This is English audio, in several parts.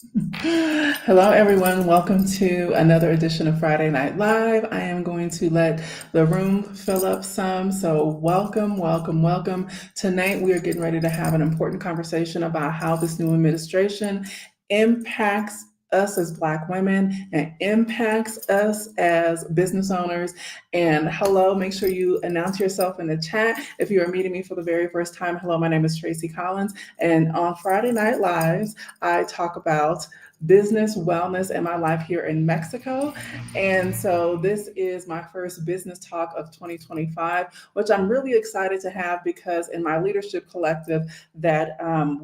Hello, everyone. Welcome to another edition of Friday Night Live. I am going to let the room fill up some. So, welcome, welcome, welcome. Tonight, we are getting ready to have an important conversation about how this new administration impacts us as Black women and impacts us as business owners. And hello, make sure you announce yourself in the chat. If you are meeting me for the very first time, hello, my name is Tracie Collins. And on Friday Night Lives, I talk about business, wellness, and my life here in Mexico. And so this is my first business talk of 2025, which I'm really excited to have because in my leadership collective that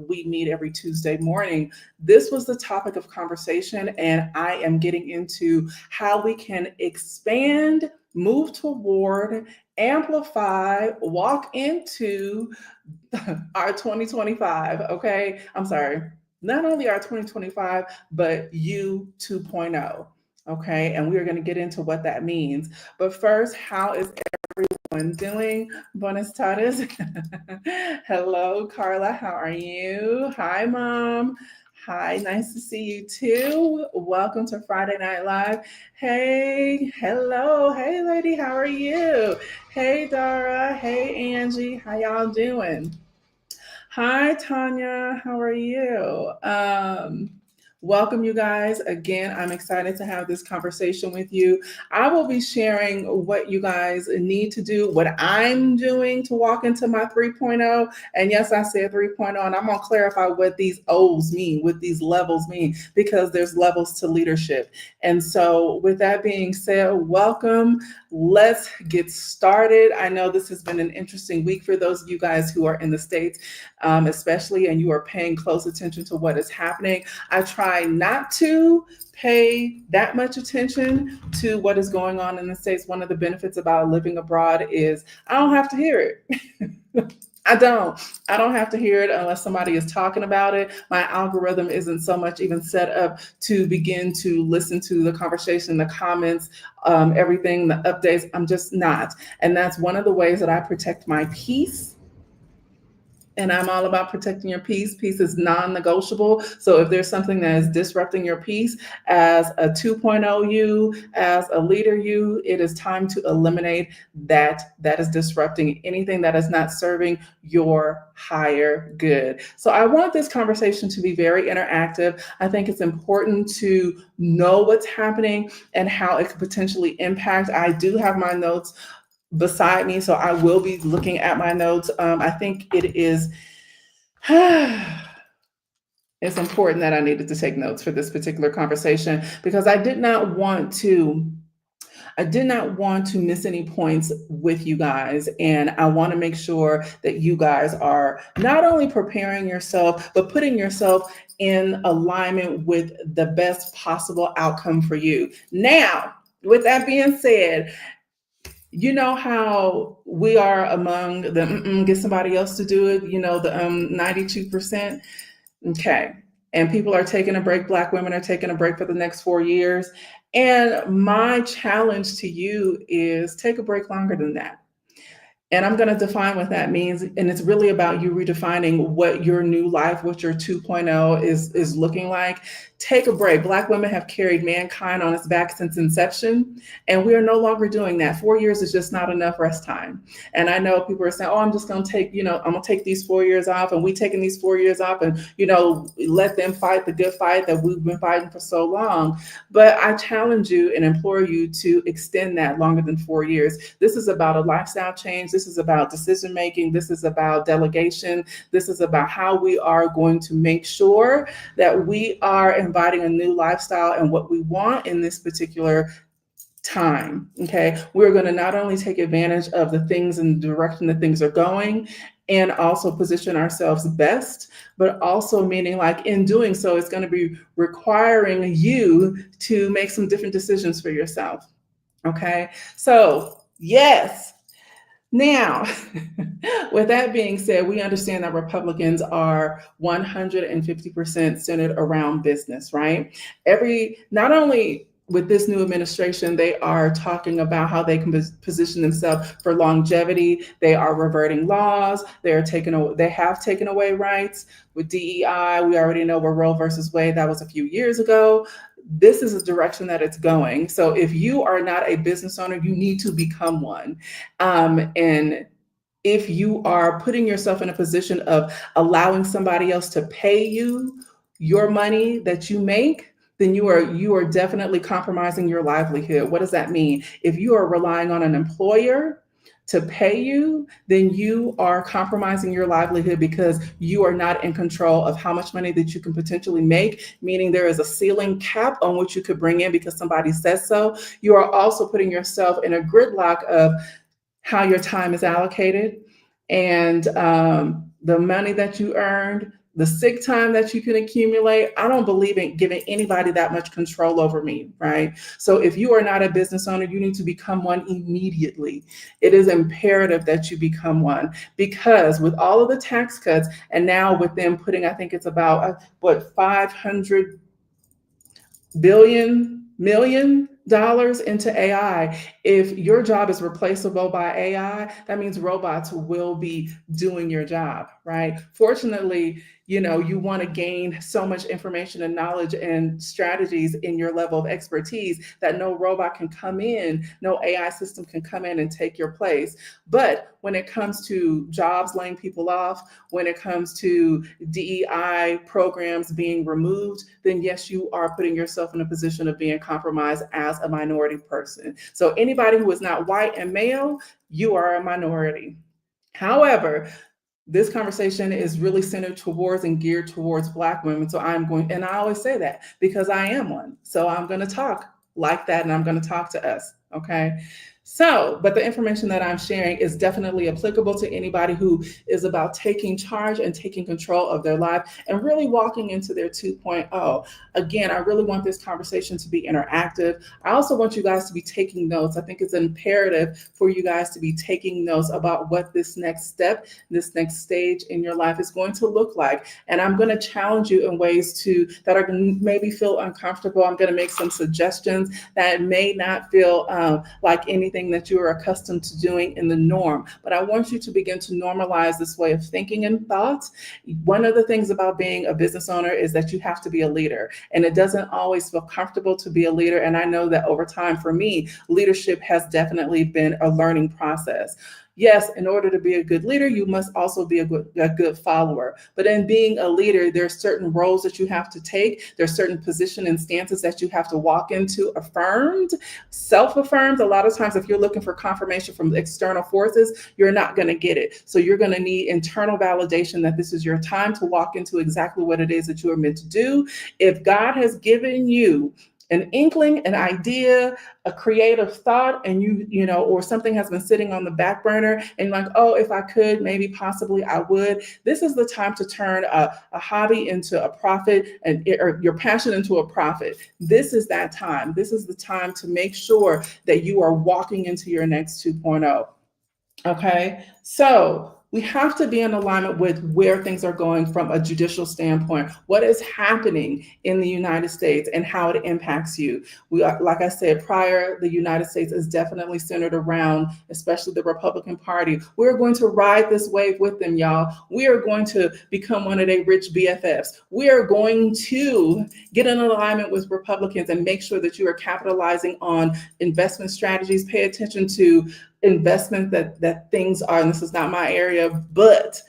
we meet every Tuesday morning, this was the topic of conversation. And I am getting into how we can expand, move toward, amplify, walk into our 2025. Okay. I'm sorry. Not only our 2025, but you 2.0. Okay. And we are going to get into what that means. But first, how is everyone doing? Buenas tardes. Hello, Carla. How are you? Hi, Mom. Hi, nice to see you too. Welcome to Friday Night Live. Hey, hello. Hey, lady. How are you? Hey, Dara. Hey, Angie. How y'all doing? Hi, Tanya. How are you? Welcome, you guys. Again, I'm excited to have this conversation with you. I will be sharing what you guys need to do, what I'm doing to walk into my 3.0. And yes, I said 3.0, and I'm going to clarify what these O's mean, what these levels mean, because there's levels to leadership. And so, with that being said, welcome. Let's get started. I know this has been an interesting week for those of you guys who are in the States, especially, and you are paying close attention to what is happening. I try not to pay that much attention to what is going on in the States. One of the benefits about living abroad is I don't have to hear it. I don't. I don't have to hear it unless somebody is talking about it. My algorithm isn't so much even set up to begin to listen to the conversation, the comments, everything, the updates. I'm just not. And that's one of the ways that I protect my peace, and I'm all about protecting your peace. Peace is non-negotiable. So if there's something that is disrupting your peace as a 2.0 you, as a leader you, it is time to eliminate that is disrupting anything that is not serving your higher good. So I want this conversation to be very interactive. I think it's important to know what's happening and how it could potentially impact. I do have my notes beside me, so I will be looking at my notes. I think it is it's important that I needed to take notes for this particular conversation because I did not want to miss any points with you guys. And I want to make sure that you guys are not only preparing yourself, but putting yourself in alignment with the best possible outcome for you. Now, with that being said, you know how we are among the get somebody else to do it, the 92%. Okay. And people are taking a break. Black women are taking a break for the next 4 years. And my challenge to you is take a break longer than that. And I'm going to define what that means. And it's really about you redefining what your new life, what your 2.0 is looking like. Take a break. Black women have carried mankind on its back since inception, and we are no longer doing that. 4 years is just not enough rest time. And I know people are saying, oh, I'm just going to take, I'm going to take these 4 years off, and we taking these 4 years off and, let them fight the good fight that we've been fighting for so long. But I challenge you and implore you to extend that longer than 4 years. This is about a lifestyle change. This is about decision making. This is about delegation. This is about how we are going to make sure that we are inviting a new lifestyle and what we want in this particular time. Okay. We're going to not only take advantage of the things and the direction that things are going and also position ourselves best, but also meaning like in doing so, it's going to be requiring you to make some different decisions for yourself. Okay. So, yes. Now, with that being said, we understand that Republicans are 150% centered around business, right? Not only with this new administration, they are talking about how they can position themselves for longevity. They are reverting laws. They have taken away rights with DEI. We already know where Roe versus Wade, that was a few years ago. This is a direction that it's going. So if you are not a business owner, you need to become one. And if you are putting yourself in a position of allowing somebody else to pay you your money that you make, then you are definitely compromising your livelihood. What does that mean? If you are relying on an employer to pay you, then you are compromising your livelihood because you are not in control of how much money that you can potentially make, meaning there is a ceiling cap on what you could bring in because somebody says so. You are also putting yourself in a gridlock of how your time is allocated, and the money that you earned, the sick time that you can accumulate. I don't believe in giving anybody that much control over me, right? So if you are not a business owner, you need to become one immediately. It is imperative that you become one, because with all of the tax cuts, and now with them putting, I think it's about what, 500 million dollars into AI. If your job is replaceable by AI, that means robots will be doing your job, right? Fortunately, you want to gain so much information and knowledge and strategies in your level of expertise that no robot can come in, no AI system can come in and take your place. But when it comes to jobs laying people off, when it comes to DEI programs being removed, then yes, you are putting yourself in a position of being compromised as a minority person. So anybody who is not white and male, you are a minority. However, this conversation is really centered towards and geared towards Black women. So and I always say that because I am one. So I'm going to talk like that, and I'm going to talk to us. Okay. So, but the information that I'm sharing is definitely applicable to anybody who is about taking charge and taking control of their life and really walking into their 2.0. Again, I really want this conversation to be interactive. I also want you guys to be taking notes. I think it's imperative for you guys to be taking notes about what this next step, this next stage in your life is going to look like. And I'm going to challenge you in ways that are going to maybe feel uncomfortable. I'm going to make some suggestions that may not feel like anything that you are accustomed to doing in the norm. But I want you to begin to normalize this way of thinking and thought. One of the things about being a business owner is that you have to be a leader, and it doesn't always feel comfortable to be a leader. And I know that over time, for me, leadership has definitely been a learning process. Yes, in order to be a good leader, you must also be a good follower. But in being a leader, there are certain roles that you have to take. There are certain positions and stances that you have to walk into affirmed, self-affirmed. A lot of times, if you're looking for confirmation from external forces, you're not going to get it. So you're going to need internal validation that this is your time to walk into exactly what it is that you are meant to do. If God has given you an inkling, an idea, a creative thought, and or something has been sitting on the back burner, and like, oh, if I could, maybe possibly I would. This is the time to turn a hobby into a profit, or your passion into a profit. This is that time. This is the time to make sure that you are walking into your next 2.0. Okay, so we have to be in alignment with where things are going from a judicial standpoint. What is happening in the United States and how it impacts you. Like I said prior, the United States is definitely centered around, especially the Republican Party. We're going to ride this wave with them, y'all. We are going to become one of their rich BFFs. We are going to get in alignment with Republicans and make sure that you are capitalizing on investment strategies. Pay attention to investment that things are, and this is not my area, but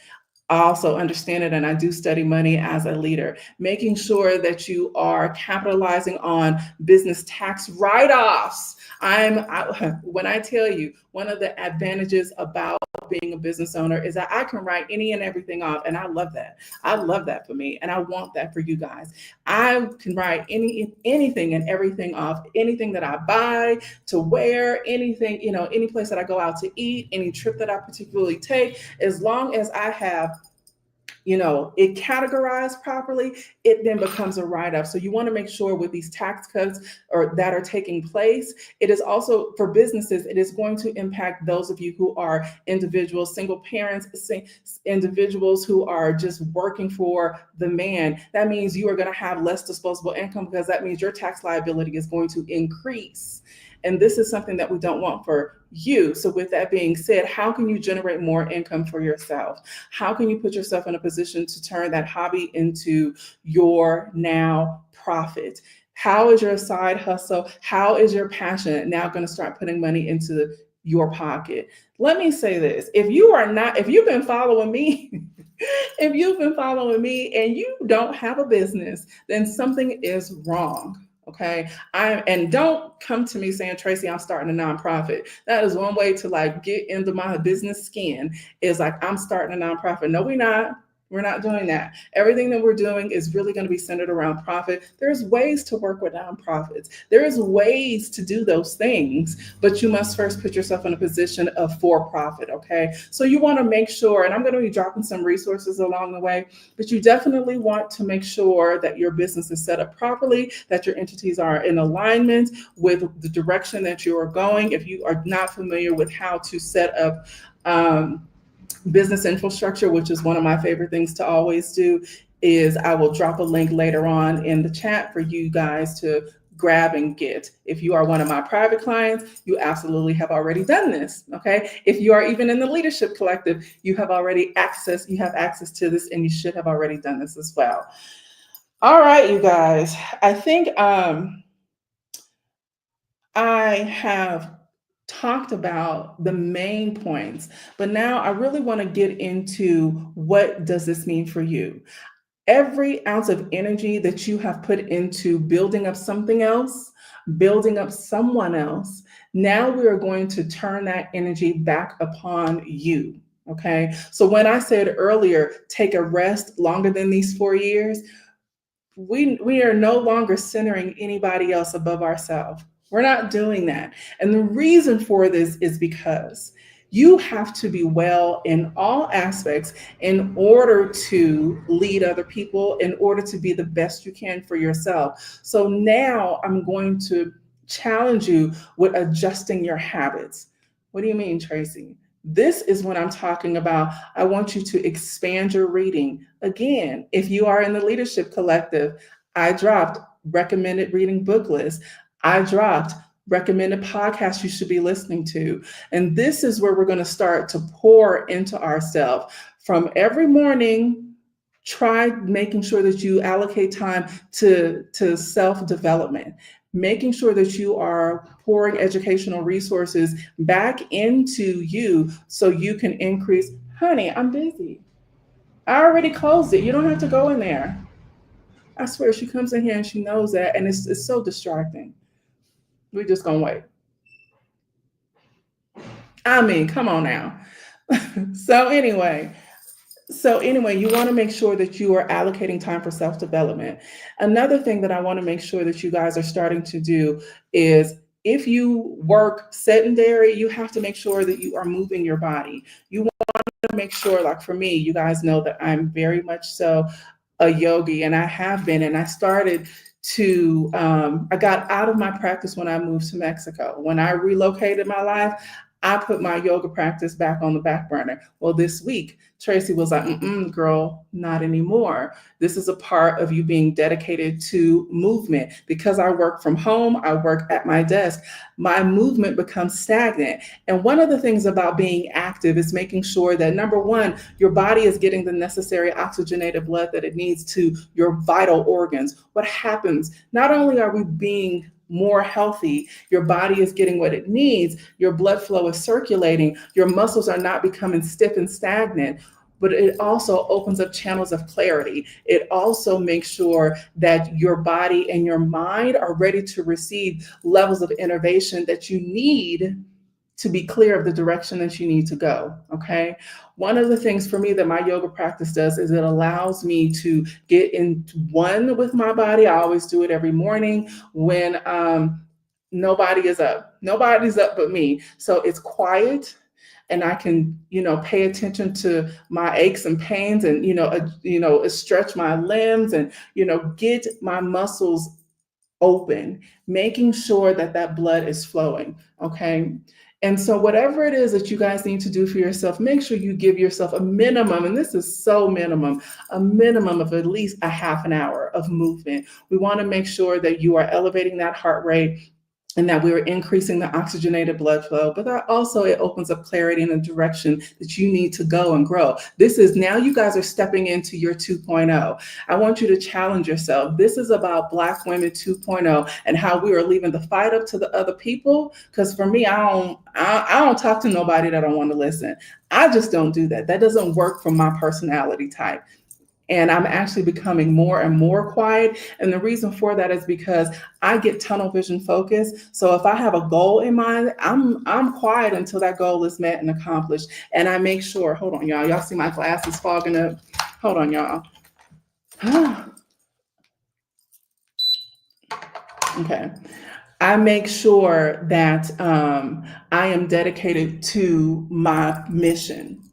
I also understand it, and I do study money as a leader, making sure that you are capitalizing on business tax write-offs. When I tell you, one of the advantages about being a business owner is that I can write any and everything off, and I love that. I love that for me, and I want that for you guys. I can write anything and everything off, anything that I buy, to wear, anything, any place that I go out to eat, any trip that I particularly take, as long as I have it categorized properly, it then becomes a write-off. So you want to make sure with these tax cuts or that are taking place, it is also for businesses, it is going to impact those of you who are individuals, single parents, individuals who are just working for the man. That means you are going to have less disposable income, because that means your tax liability is going to increase. And this is something that we don't want for you. So with that being said, how can you generate more income for yourself? How can you put yourself in a position to turn that hobby into your now profit? How is your side hustle? How is your passion now going to start putting money into your pocket? Let me say this. If you've been following me, if you've been following me and you don't have a business, then something is wrong. Okay. And don't come to me saying, Tracie, I'm starting a nonprofit. That is one way to get into my business skin, is I'm starting a nonprofit. No, we're not. We're not doing that. Everything that we're doing is really going to be centered around profit. There's ways to work with nonprofits. There's ways to do those things, but you must first put yourself in a position of for-profit, okay? So you want to make sure, and I'm going to be dropping some resources along the way, but you definitely want to make sure that your business is set up properly, that your entities are in alignment with the direction that you are going. If you are not familiar with how to set up business infrastructure, which is one of my favorite things to always do, is I will drop a link later on in the chat for you guys to grab and get. If you are one of my private clients, you absolutely have already done this. Okay. If you are even in the leadership collective, you have access to this, and you should have already done this as well. All right, you guys. I think I have talked about the main points, but now I really want to get into what does this mean for you? Every ounce of energy that you have put into building up something else, building up someone else, now we are going to turn that energy back upon you. Okay. So when I said earlier, take a rest longer than these 4 years, we are no longer centering anybody else above ourselves. We're not doing that. And the reason for this is because you have to be well in all aspects in order to lead other people, in order to be the best you can for yourself. So now I'm going to challenge you with adjusting your habits. What do you mean, Tracie? This is what I'm talking about. I want you to expand your reading. Again, if you are in the leadership collective, I dropped recommended reading book list. I dropped recommended podcasts you should be listening to. And this is where we're going to start to pour into ourselves. From every morning, try making sure that you allocate time to self-development, making sure that you are pouring educational resources back into you so you can increase. Honey, I'm busy. I already closed it. You don't have to go in there. I swear, she comes in here and she knows that, and it's so distracting. We're just gonna wait. I mean, come on now. So anyway, you want to make sure that you are allocating time for self-development. Another thing that I want to make sure that you guys are starting to do is, if you work sedentary, you have to make sure that you are moving your body. You want to make sure, like for me, you guys know that I'm very much so a yogi, and I have been, and I started to, I got out of my practice when I moved to Mexico. When I relocated my life, I put my yoga practice back on the back burner. Well, this week, Tracie was like, girl, not anymore. This is a part of you being dedicated to movement. Because I work from home, I work at my desk, my movement becomes stagnant. And one of the things about being active is making sure that, number one, your body is getting the necessary oxygenated blood that it needs to your vital organs. What happens? Not only are we being more healthy, your body is getting what it needs, your blood flow is circulating, your muscles are not becoming stiff and stagnant, but it also opens up channels of clarity. It also makes sure that your body and your mind are ready to receive levels of innovation that you need to be clear of the direction that you need to go, okay? One of the things for me that my yoga practice does is it allows me to get in one with my body. I always do it every morning when nobody is up. Nobody's up but me. So it's quiet. and I can, pay attention to my aches and pains and, stretch my limbs and, get my muscles open, making sure that that blood is flowing. Okay. And so, whatever it is that you guys need to do for yourself, make sure you give yourself a minimum, and this is so minimum, a minimum of at least a half an hour of movement. We want to make sure that you are elevating that heart rate and that we are increasing the oxygenated blood flow, but that also it opens up clarity in the direction that you need to go and grow. This is now you guys are stepping into your 2.0. I want you to challenge yourself. This is about Black Women 2.0 and how we are leaving the fight up to the other people. Because for me, I don't talk to nobody that don't want to listen. I just don't do that. That doesn't work for my personality type. And I'm actually becoming more and more quiet. And the reason for that is because I get tunnel vision focused. So if I have a goal in mind, I'm quiet until that goal is met and accomplished. And I make sure, hold on, y'all. Y'all see my glasses fogging up? Hold on, y'all. Okay. I make sure that I am dedicated to my mission.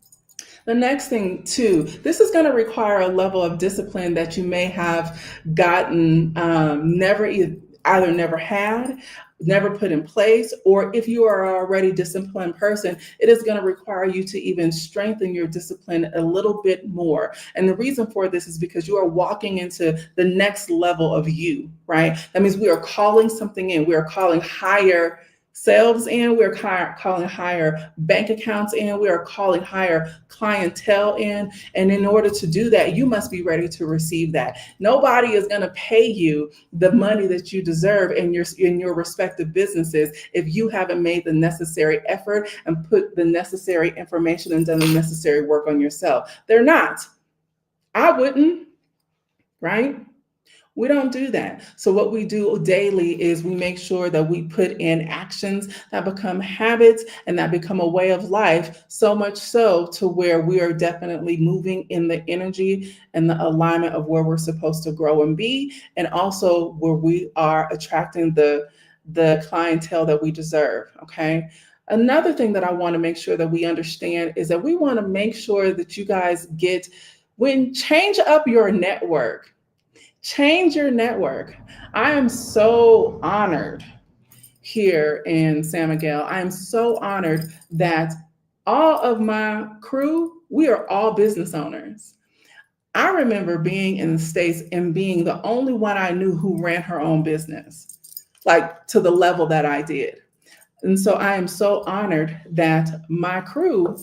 The next thing, too, this is going to require a level of discipline that you may have gotten either never had, never put in place, or if you are already a disciplined person, it is going to require you to even strengthen your discipline a little bit more. And the reason for this is because you are walking into the next level of you, right? That means we are calling something in. We are calling higher sales in, we're calling higher bank accounts in, we are calling higher clientele in. And in order to do that, you must be ready to receive that. Nobody is going to pay you the money that you deserve in your respective businesses if you haven't made the necessary effort and put the necessary information and done the necessary work on yourself. They're not. I wouldn't, right? We don't do that. So what we do daily is we make sure that we put in actions that become habits and that become a way of life, so much so to where we are definitely moving in the energy and the alignment of where we're supposed to grow and be, and also where we are attracting the clientele that we deserve, okay? Another thing that I want to make sure that we understand is that we want to make sure that you guys change up your network. Change your network. I am so honored here in San Miguel. I am so honored that all of my crew, we are all business owners. I remember being in the States and being the only one I knew who ran her own business, like to the level that I did. And so I am so honored that my crew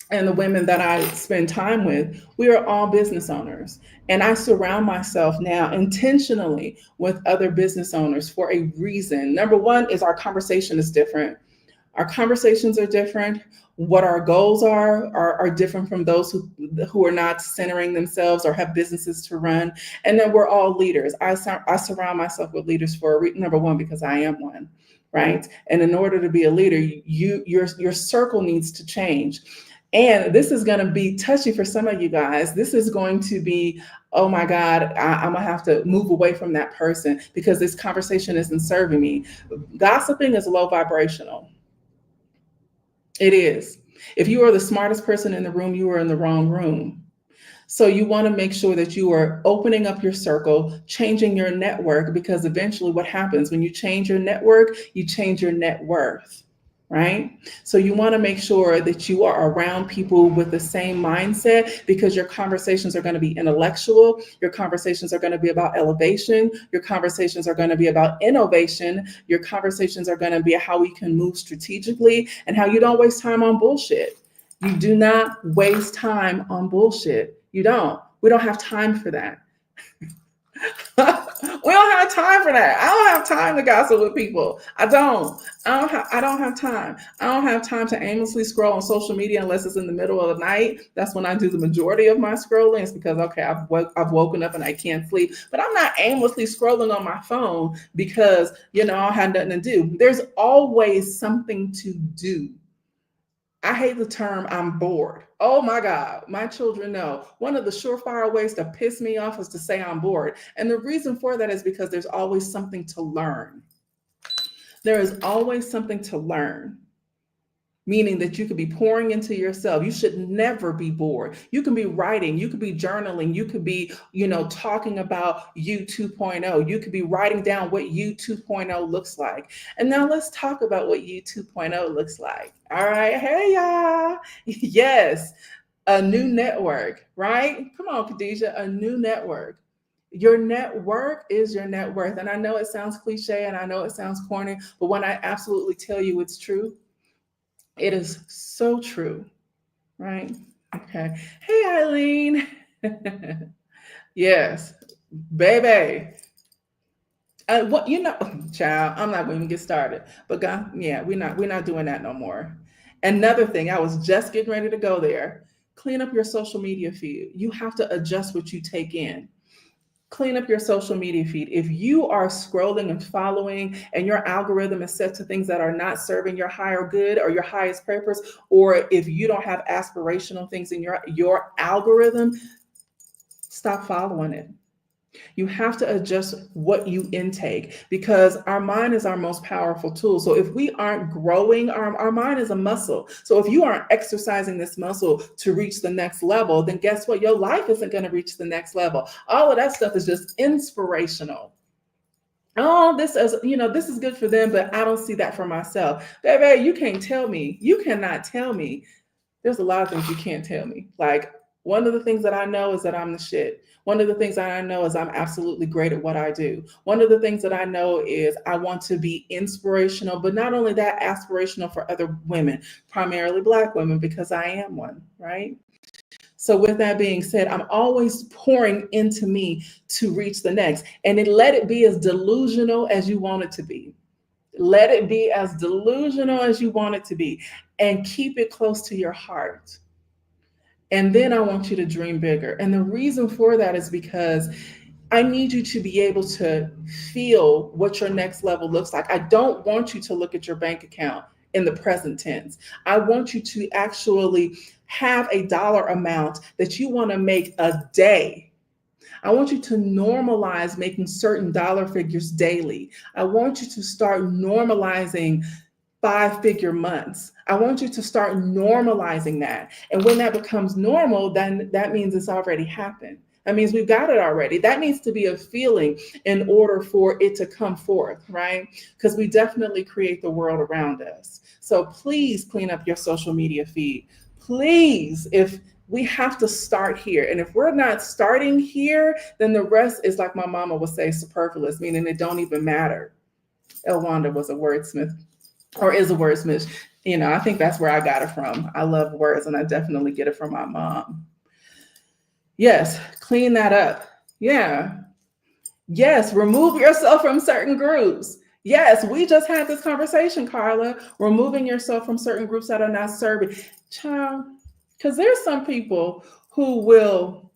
and the women that I spend time with, we are all business owners. And I surround myself now intentionally with other business owners for a reason. Number one is our conversation is different. Our conversations are different. What our goals are different from those who are not centering themselves or have businesses to run. And then we're all leaders. I surround myself with leaders for a reason. Number one, because I am one, right? And in order to be a leader, your circle needs to change. And this is going to be touchy for some of you guys. This is going to be, oh my God, I'm going to have to move away from that person because this conversation isn't serving me. Gossiping is low vibrational. It is. If you are the smartest person in the room, you are in the wrong room. So you want to make sure that you are opening up your circle, changing your network, because eventually what happens when you change your network, you change your net worth. Right? So you want to make sure that you are around people with the same mindset, because your conversations are going to be intellectual. Your conversations are going to be about elevation. Your conversations are going to be about innovation. Your conversations are going to be how we can move strategically and how you don't waste time on bullshit. You do not waste time on bullshit. You don't. We don't have time for that. We don't have time for that. I don't have time to gossip with people. I don't have time. I don't have time to aimlessly scroll on social media unless it's in the middle of the night. That's when I do the majority of my scrolling. It's because, okay, I've woken up and I can't sleep. But I'm not aimlessly scrolling on my phone because, I had nothing to do. There's always something to do. I hate the term I'm bored. Oh my God, my children know. One of the surefire ways to piss me off is to say I'm bored. And the reason for that is because there's always something to learn. There is always something to learn. meaning that you could be pouring into yourself. You should never be bored. You can be writing, you could be journaling, you could be, talking about you 2.0. You could be writing down what you 2.0 looks like. And now let's talk about what you 2.0 looks like. All right. Hey, y'all. Yes, a new network, right? Come on, Khadijah, a new network. Your network is your net worth. And I know it sounds cliche and I know it sounds corny, but when I absolutely tell you it's true, it is so true, right? Okay. Hey, Eileen. Yes, baby. What child? I'm not going to even get started. But God, yeah, we're not doing that no more. Another thing, I was just getting ready to go there. Clean up your social media feed. You have to adjust what you take in. Clean up your social media feed. If you are scrolling and following and your algorithm is set to things that are not serving your higher good or your highest purpose, or if you don't have aspirational things in your algorithm, stop following it. You have to adjust what you intake because our mind is our most powerful tool. So if we aren't growing, our mind is a muscle. So if you aren't exercising this muscle to reach the next level, then guess what? Your life isn't going to reach the next level. All of that stuff is just inspirational. Oh, this is good for them, but I don't see that for myself. Baby, you can't tell me. You cannot tell me. There's a lot of things you can't tell me. Like, one of the things that I know is that I'm the shit. One of the things that I know is I'm absolutely great at what I do. One of the things that I know is I want to be inspirational, but not only that, aspirational for other women, primarily Black women, because I am one, right? So with that being said, I'm always pouring into me to reach the next. And let it be as delusional as you want it to be. Let it be as delusional as you want it to be. And keep it close to your heart. And then I want you to dream bigger. And the reason for that is because I need you to be able to feel what your next level looks like. I don't want you to look at your bank account in the present tense. I want you to actually have a dollar amount that you want to make a day. I want you to normalize making certain dollar figures daily. I want you to start normalizing 5-figure months. I want you to start normalizing that. And when that becomes normal, then that means it's already happened. That means we've got it already. That needs to be a feeling in order for it to come forth, right? Because we definitely create the world around us. So please clean up your social media feed. Please, if we have to start here. And if we're not starting here, then the rest is, like my mama would say, superfluous, meaning it don't even matter. Elwanda was a wordsmith. Or is a wordsmith. I think that's where I got it from. I love words and I definitely get it from my mom. Yes, clean that up. Yeah. Yes, remove yourself from certain groups. Yes, we just had this conversation, Carla. Removing yourself from certain groups that are not serving. Child, because there's some people who will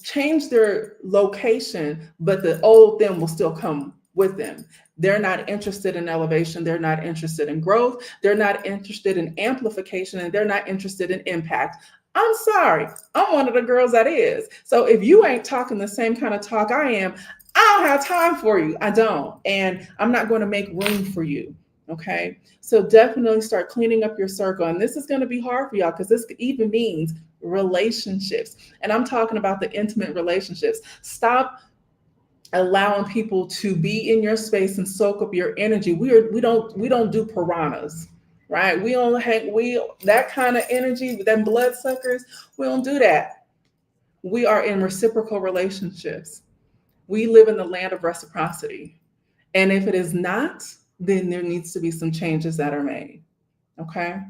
change their location, but the old them will still come with them. They're not interested in elevation. They're not interested in growth. They're not interested in amplification, and they're not interested in impact. I'm sorry. I'm one of the girls that is. So if you ain't talking the same kind of talk I am, I don't have time for you. I don't. And I'm not going to make room for you. Okay. So definitely start cleaning up your circle. And this is going to be hard for y'all because this even means relationships. And I'm talking about the intimate relationships. Stop allowing people to be in your space and soak up your energy. We don't do piranhas, right? We don't that kind of energy, them bloodsuckers, we don't do that. We are in reciprocal relationships. We live in the land of reciprocity. And if it is not, then there needs to be some changes that are made. Okay.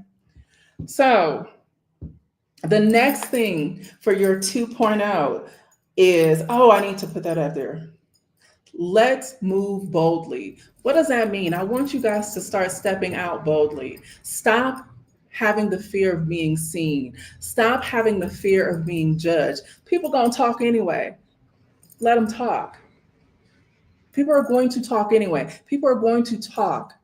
So the next thing for your 2.0 is, I need to put that up there. Let's move boldly. What does that mean? I want you guys to start stepping out boldly. Stop having the fear of being seen. Stop having the fear of being judged. People gonna talk anyway. Let them talk. People are going to talk anyway. People are going to talk.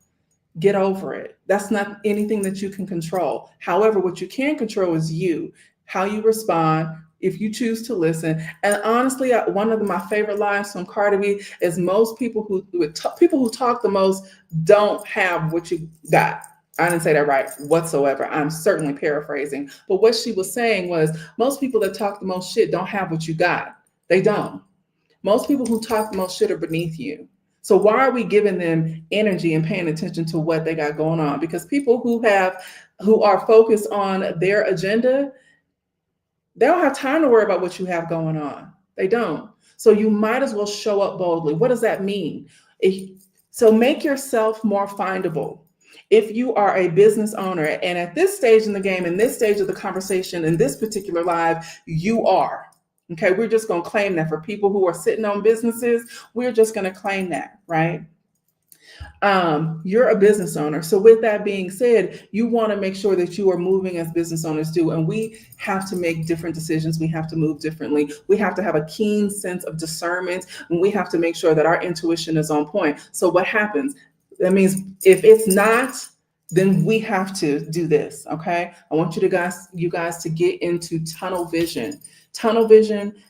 Get over it. That's not anything that you can control. However, what you can control is you, how you respond, if you choose to listen. And honestly, one of my favorite lines from Cardi B is most people who talk the most don't have what you got. I didn't say that right whatsoever. I'm certainly paraphrasing. But what she was saying was most people that talk the most shit don't have what you got. They don't. Most people who talk the most shit are beneath you. So why are we giving them energy and paying attention to what they got going on? Because people who are focused on their agenda, they don't have time to worry about what you have going on. They don't. So you might as well show up boldly. What does that mean? So make yourself more findable. If you are a business owner, and at this stage in the game, in this stage of the conversation, in this particular live, you are. Okay, we're just going to claim that for people who are sitting on businesses, we're just going to claim that, right? You're a business owner. So with that being said, you want to make sure that you are moving as business owners do. And we have to make different decisions. We have to move differently. We have to have a keen sense of discernment, and we have to make sure that our intuition is on point. So what happens? That means if it's not, then we have to do this. Okay. I want you guys to get into tunnel vision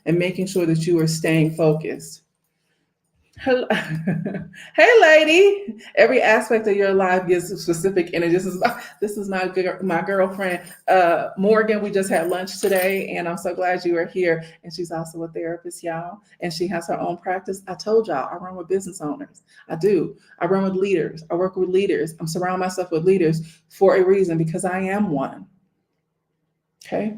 and making sure that you are staying focused. Hello. Hey, lady. Every aspect of your life gives specific energy. This is my girlfriend, Morgan. We just had lunch today, and I'm so glad you are here. And she's also a therapist, y'all. And she has her own practice. I told y'all, I run with business owners. I do. I run with leaders. I work with leaders. I'm surrounding myself with leaders for a reason, because I am one. Okay.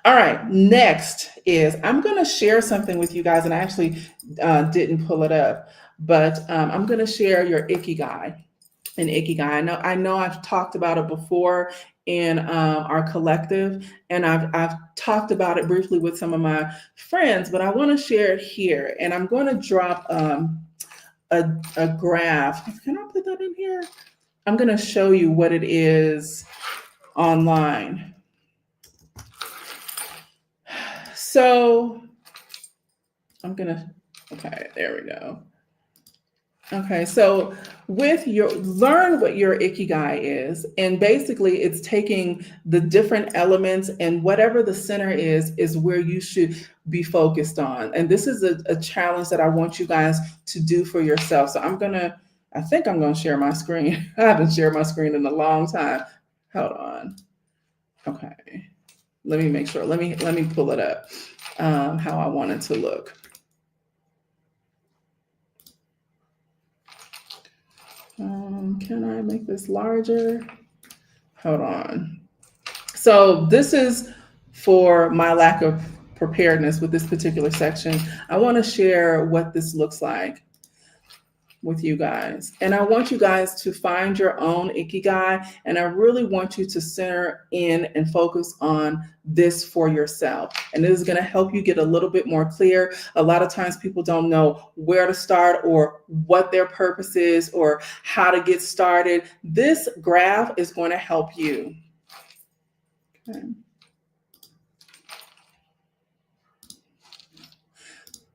All right. Next is I'm going to share something with you guys, and I actually didn't pull it up, but I'm going to share your Ikigai. An Ikigai. I know I've talked about it before in our collective, and I've talked about it briefly with some of my friends, but I want to share it here, and I'm going to drop a graph. Can I put that in here? I'm going to show you what it is online. So okay, there we go. Okay, so learn what your Ikigai is. And basically it's taking the different elements, and whatever the center is where you should be focused on. And this is a challenge that I want you guys to do for yourself. So I think I'm going to share my screen. I haven't shared my screen in a long time. Hold on. Okay. Let me make sure. Let me pull it up how I want it to look. Can I make this larger? Hold on. So this is for my lack of preparedness with this particular section. I want to share what this looks like with you guys. And I want you guys to find your own Ikigai. And I really want you to center in and focus on this for yourself. And this is going to help you get a little bit more clear. A lot of times people don't know where to start or what their purpose is or how to get started. This graph is going to help you. Okay.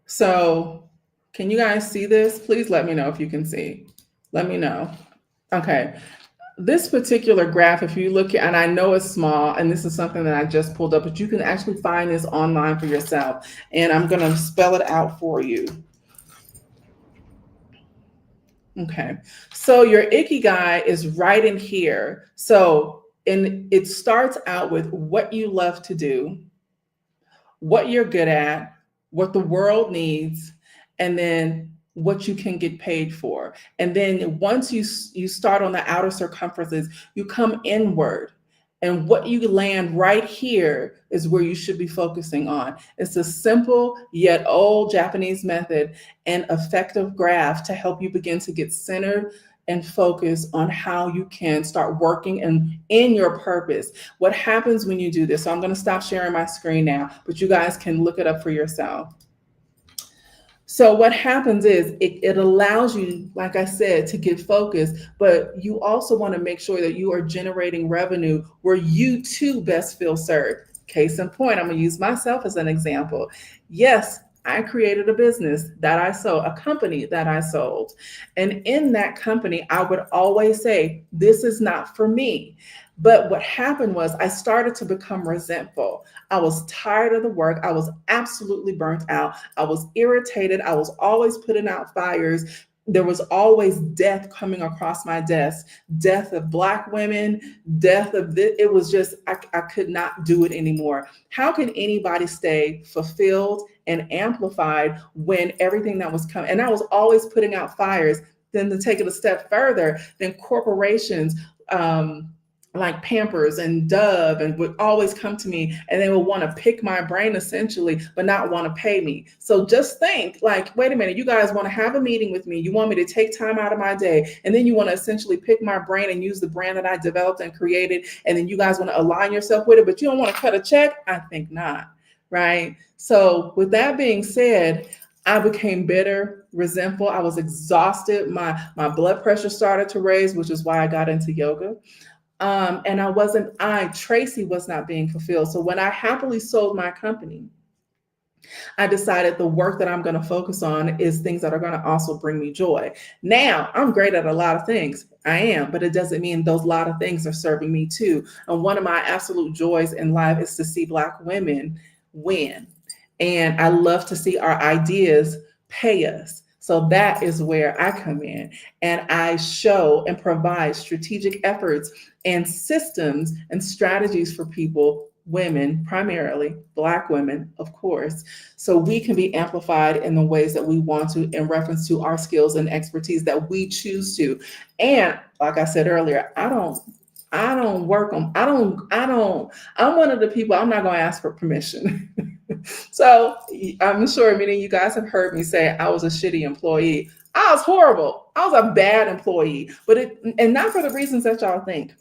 So can you guys see this? Please let me know if you can see. Let me know. Okay. This particular graph, if you look at, and I know it's small, and this is something that I just pulled up, but you can actually find this online for yourself. And I'm going to spell it out for you. Okay. So your Ikigai is right in here. So, and it starts out with what you love to do, what you're good at, what the world needs, and then what you can get paid for. And then once you start on the outer circumferences, you come inward. And what you land right here is where you should be focusing on. It's a simple yet old Japanese method and effective graph to help you begin to get centered and focus on how you can start working and in your purpose. What happens when you do this? So I'm going to stop sharing my screen now, but you guys can look it up for yourself. So what happens is it allows you, like I said, to get focused, but you also want to make sure that you are generating revenue where you too best feel served. Case in point, I'm going to use myself as an example. Yes, I created a business that I sold, a company that I sold. And in that company, I would always say, this is not for me. But what happened was I started to become resentful. I was tired of the work. I was absolutely burnt out. I was irritated. I was always putting out fires. there was always death coming across my desk, death of Black women, death of this. It was just, I could not do it anymore. How can anybody stay fulfilled and amplified when everything that was coming, and I was always putting out fires. Then to take it a step further, then corporations, like Pampers and Dove, and would always come to me and they would want to pick my brain essentially, but not want to pay me. So just think like, wait a minute, you guys want to have a meeting with me. You want me to take time out of my day. And then you want to essentially pick my brain and use the brand that I developed and created. And then you guys want to align yourself with it, but you don't want to cut a check. I think not. Right. So with that being said, I became bitter, resentful. I was exhausted. My blood pressure started to raise, which is why I got into yoga. And Tracie was not being fulfilled. So when I happily sold my company, I decided the work that I'm going to focus on is things that are going to also bring me joy. Now, I'm great at a lot of things. I am, but it doesn't mean those lot of things are serving me too. And one of my absolute joys in life is to see Black women win. And I love to see our ideas pay us. So that is where I come in, and I show and provide strategic efforts and systems and strategies for people, women, primarily Black women, of course, so we can be amplified in the ways that we want to in reference to our skills and expertise that we choose to. And like I said earlier, I'm one of the people, I'm not going to ask for permission. So I'm sure many of you guys have heard me say I was a shitty employee. I was horrible. I was a bad employee, and not for the reasons that y'all think.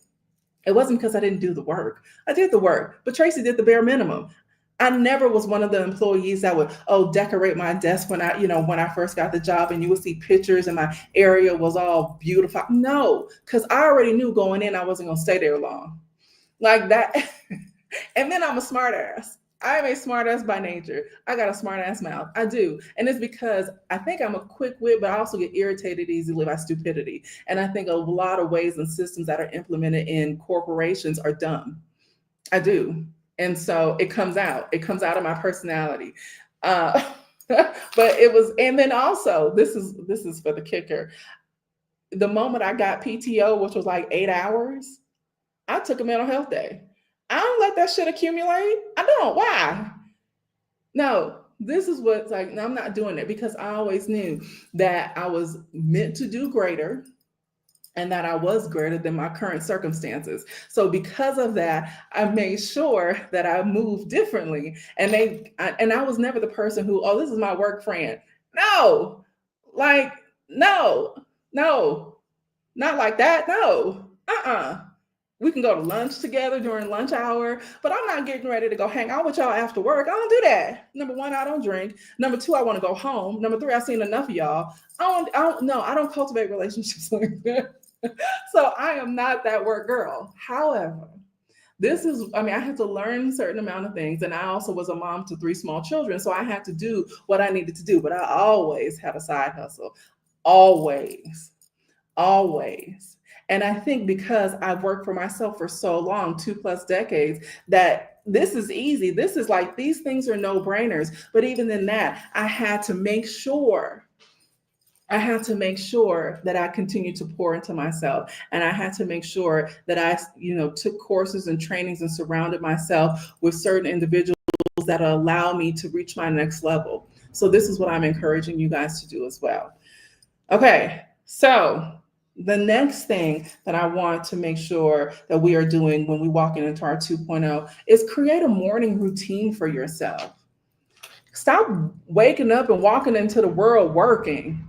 It wasn't because I didn't do the work. I did the work, but Tracie did the bare minimum. I never was one of the employees that would, decorate my desk when I first got the job, and you would see pictures and my area was all beautiful. No, because I already knew going in I wasn't going to stay there long. Like that. And then I'm a smart ass. I am a smart ass by nature. I got a smart ass mouth. I do. And it's because I think I'm a quick wit, but I also get irritated easily by stupidity. And I think a lot of ways and systems that are implemented in corporations are dumb. I do. And so it comes out. It comes out of my personality. But it was, and then also, this is for the kicker. The moment I got PTO, which was like 8 hours, I took a mental health day. I don't let that shit accumulate. I don't. Why? No, this is what's like, no, I'm not doing it, because I always knew that I was meant to do greater and that I was greater than my current circumstances. So because of that, I made sure that I moved differently. And I was never the person who, this is my work friend. No, like, no, not like that. No, we can go to lunch together during lunch hour, but I'm not getting ready to go hang out with y'all after work. I don't do that. Number one, I don't drink. Number two, I want to go home. Number three, I've seen enough of y'all. I don't cultivate relationships like that. So I am not that work girl. However, I had to learn a certain amount of things. And I also was a mom to 3 small children. So I had to do what I needed to do, but I always had a side hustle. Always. And I think because I've worked for myself for so long, 2+ decades, that this is easy. This is like, these things are no brainers. But even in that, I had to make sure that I continued to pour into myself. And I had to make sure that I, took courses and trainings and surrounded myself with certain individuals that allow me to reach my next level. So this is what I'm encouraging you guys to do as well. Okay, so the next thing that I want to make sure that we are doing when we walk into our 2.0 is create a morning routine for yourself. Stop waking up and walking into the world working.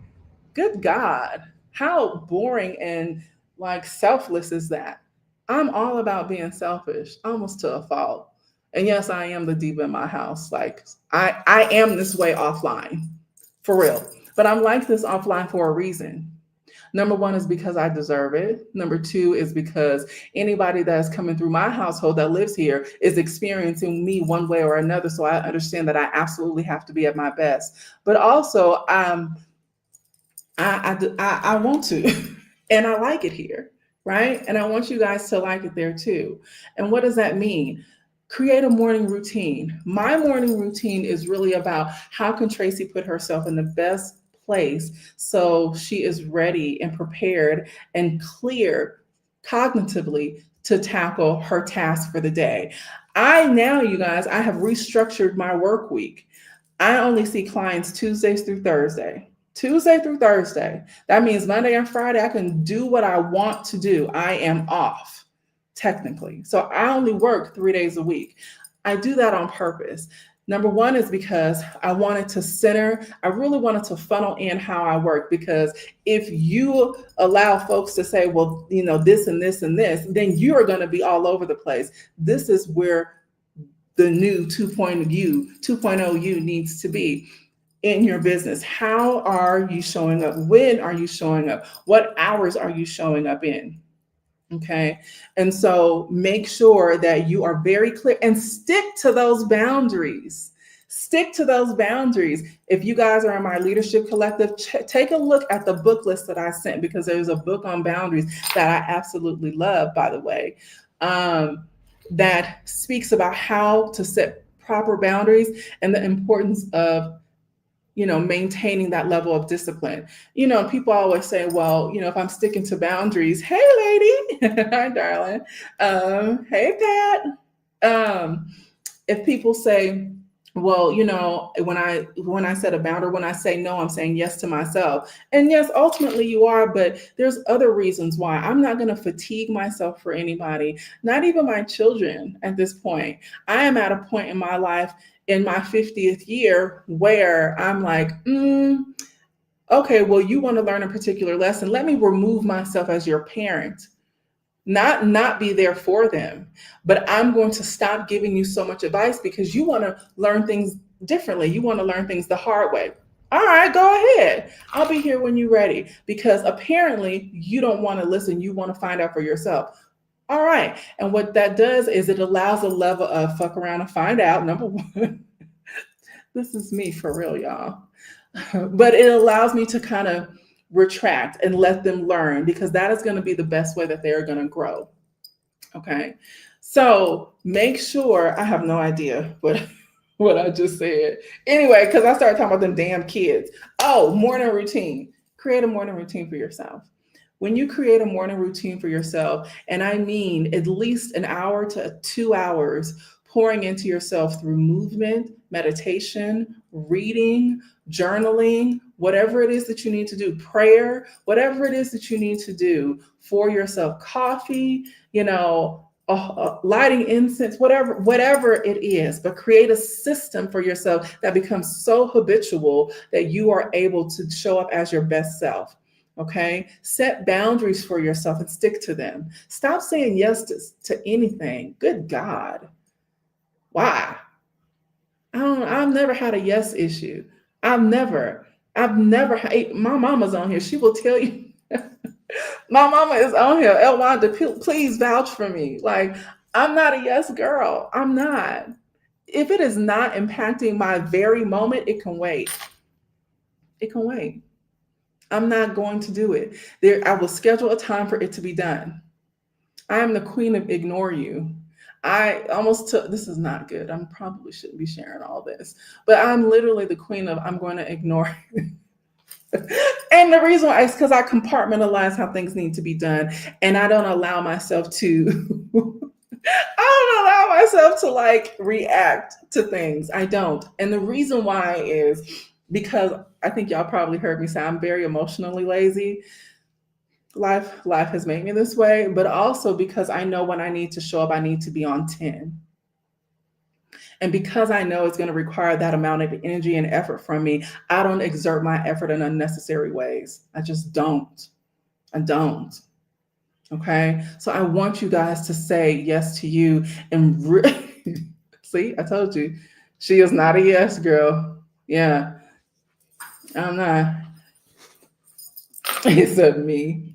Good God, how boring and like selfless is that? I'm all about being selfish, almost to a fault. And yes, I am the diva in my house. Like I am this way offline, for real. But I'm like this offline for a reason. Number one is because I deserve it. Number two is because anybody that's coming through my household that lives here is experiencing me one way or another. So I understand that I absolutely have to be at my best. But also, I want to, and I like it here, right? And I want you guys to like it there too. And what does that mean? Create a morning routine. My morning routine is really about how can Tracie put herself in the best place so she is ready and prepared and clear cognitively to tackle her task for the day. You guys, I have restructured my work week. I only see clients Tuesdays through Thursday. Tuesday through Thursday. That means Monday and Friday, I can do what I want to do. I am off, technically. So I only work 3 days a week. I do that on purpose. Number one is because I wanted to center, I really wanted to funnel in how I work. Because if you allow folks to say, well, this and this and this, then you are going to be all over the place. This is where the new 2.0 you needs to be in your business. How are you showing up? When are you showing up? What hours are you showing up in? Okay. And so make sure that you are very clear and stick to those boundaries. Stick to those boundaries. If you guys are in my leadership collective, take a look at the book list that I sent, because there's a book on boundaries that I absolutely love, by the way, that speaks about how to set proper boundaries and the importance of maintaining that level of discipline. People always say, well, if I'm sticking to boundaries, hey, lady, hi, darling. Hey, Pat. If people say, well, when I set a boundary, when I say no, I'm saying yes to myself. And yes, ultimately you are, but there's other reasons why. I'm not going to fatigue myself for anybody, not even my children at this point. I am at a point in my life in my 50th year where I'm like, okay, well, you want to learn a particular lesson. Let me remove myself as your parent. Not be there for them, but I'm going to stop giving you so much advice because you want to learn things differently. You want to learn things the hard way. All right, go ahead. I'll be here when you're ready, because apparently you don't want to listen. You want to find out for yourself. All right. And what that does is it allows a level of fuck around and find out. Number one, this is me for real, y'all. But it allows me to kind of retract and let them learn, because that is going to be the best way that they're going to grow. Okay. So make sure, I have no idea what I just said. Anyway, because I started talking about them damn kids. Oh, morning routine. Create a morning routine for yourself. When you create a morning routine for yourself, and I mean at least an hour to 2 hours pouring into yourself through movement, meditation, reading, journaling, whatever it is that you need to do, prayer, whatever it is that you need to do for yourself, coffee, lighting incense, whatever it is, but create a system for yourself that becomes so habitual that you are able to show up as your best self. Okay. Set boundaries for yourself and stick to them. Stop saying yes to anything. Good God. Why? I've never had a yes issue. I've never had, my mama's on here. She will tell you. My mama is on here. Elwanda, please vouch for me. Like, I'm not a yes girl. I'm not. If it is not impacting my very moment, it can wait. It can wait. I'm not going to do it. I will schedule a time for it to be done. I am the queen of ignore you. I almost took, this is not good. I probably shouldn't be sharing all this, but I'm literally the queen of I'm going to ignore you. And the reason why is because I compartmentalize how things need to be done. And I don't allow myself to, like react to things. I don't. And the reason why is because I think y'all probably heard me say I'm very emotionally lazy. Life has made me this way, but also because I know when I need to show up, I need to be on 10. And because I know it's going to require that amount of energy and effort from me, I don't exert my effort in unnecessary ways. I just don't. I don't. Okay. So I want you guys to say yes to you and see, I told you, she is not a yes girl. Yeah. I'm not. He said me.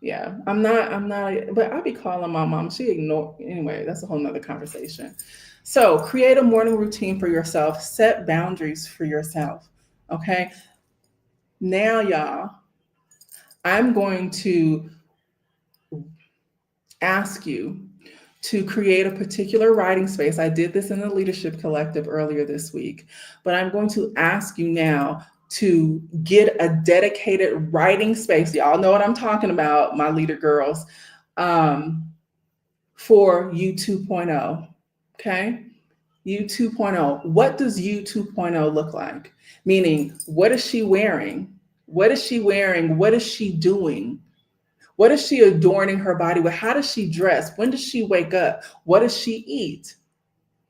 Yeah, I'm not, but I be calling my mom. She ignored, anyway, that's a whole nother conversation. So create a morning routine for yourself, set boundaries for yourself. Okay. Now, y'all, I'm going to ask you to create a particular writing space. I did this in the Leadership Collective earlier this week, but I'm going to ask you now to get a dedicated writing space. Y'all know what I'm talking about, my leader girls, for you 2.0. Okay. You 2.0. What does you 2.0 look like? Meaning, what is she wearing? What is she wearing? What is she doing? What is she adorning her body with? How does she dress? When does she wake up? What does she eat?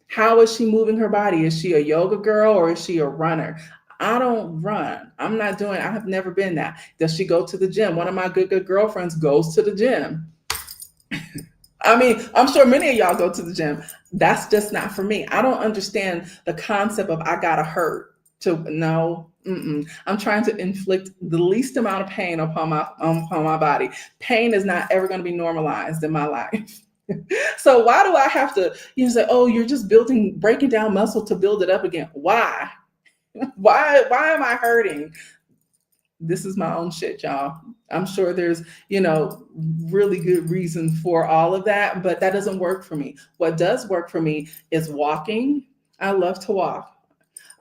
How is she moving her body? Is she a yoga girl or is she a runner? I don't run. I'm not doing, I have never been that. Does she go to the gym? One of my good girlfriends goes to the gym. I mean, I'm sure many of y'all go to the gym. That's just not for me. I don't understand the concept of I gotta hurt to no. I'm trying to inflict the least amount of pain upon my body. Pain is not ever going to be normalized in my life. So why do I have to? You say, oh, you're just breaking down muscle to build it up again. Why? Why am I hurting? This is my own shit, y'all. I'm sure there's, really good reason for all of that, but that doesn't work for me. What does work for me is walking. I love to walk.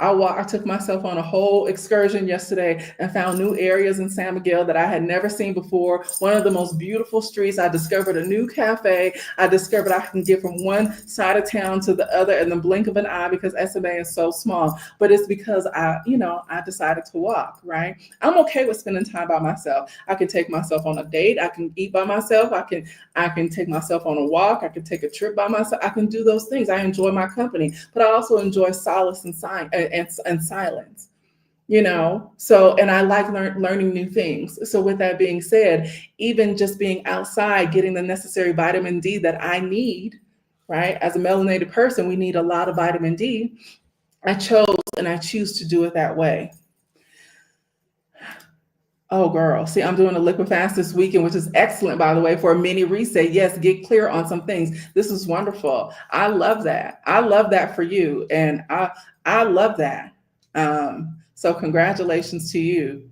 I took myself on a whole excursion yesterday and found new areas in San Miguel that I had never seen before. One of the most beautiful streets. I discovered a new cafe. I discovered I can get from one side of town to the other in the blink of an eye because SMA is so small. But it's because I decided to walk, right? I'm okay with spending time by myself. I can take myself on a date. I can eat by myself. I can take myself on a walk. I can take a trip by myself. I can do those things. I enjoy my company, but I also enjoy solace and silence, so, and I like learning new things. So with that being said, even just being outside, getting the necessary vitamin D that I need, right? As a melanated person, we need a lot of vitamin D. I choose to do it that way. Oh, girl. See, I'm doing a liquid fast this weekend, which is excellent, by the way, for a mini reset. Yes, get clear on some things. This is wonderful. I love that. I love that for you. And I love that. So congratulations to you.